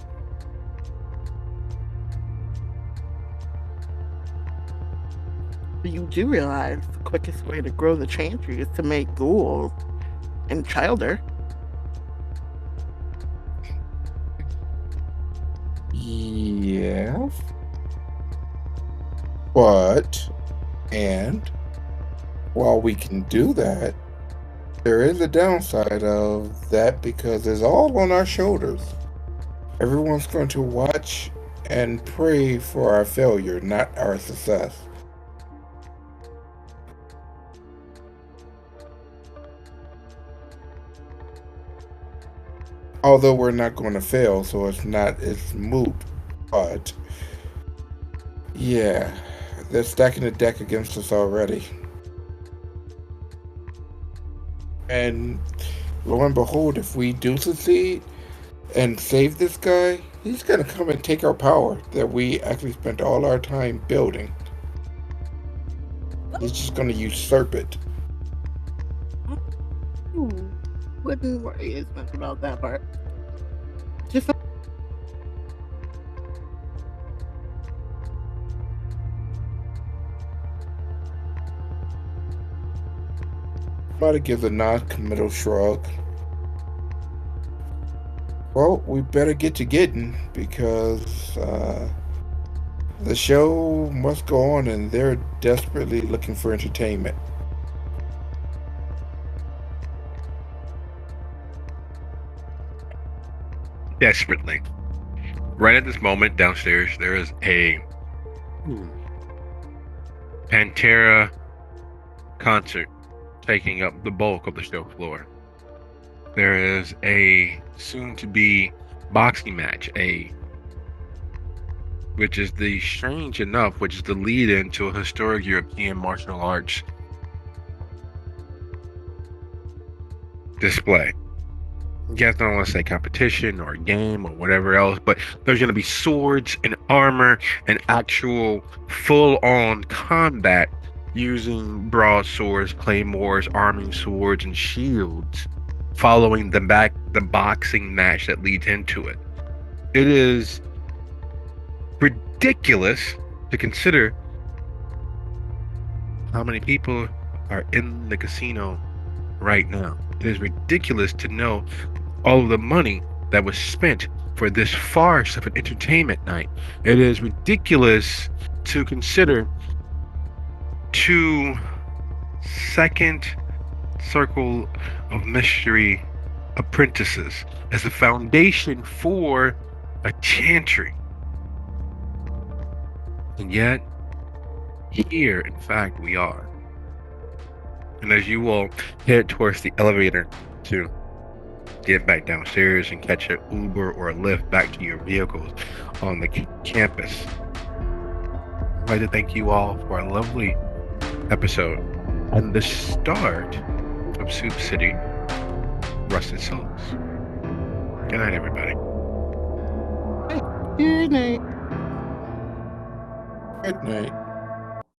You do realize the quickest way to grow the chantry is to make ghouls and childer. Yes. But, and while we can do that, there is a downside of that because it's all on our shoulders. Everyone's going to watch and pray for our failure, not our success. Although we're not going to fail, so it's moot. But yeah, they're stacking the deck against us already. And lo and behold, if we do succeed and save this guy, he's gonna come and take our power that we actually spent all our time building. He's just gonna usurp it. Wouldn't worry as much about that part. Just Somebody gives a non-committal shrug. Well, we better get to getting because the show must go on and they're desperately looking for entertainment. Desperately. Right at this moment, downstairs, there is a Pantera concert taking up the bulk of the show floor. There is a soon-to-be boxing match, which is the strange enough, which is the lead-in to a historic European martial arts display. You guys don't want to say competition or game or whatever else, but there's going to be swords and armor and actual full-on combat using broadswords, claymores, arming swords, and shields, following the boxing match that leads into it. It is ridiculous to consider how many people are in the casino right now. It is ridiculous to know all of the money that was spent for this farce of an entertainment night. It is ridiculous to consider 2 second circle of mystery apprentices as the foundation for a chantry. And yet, here, in fact, we are. And as you all head towards the elevator to get back downstairs and catch an Uber or a Lyft back to your vehicles on the campus, I'd like to thank you all for a lovely episode and the start of Soup City Rusted Souls. Good night, everybody. Good night. Good night.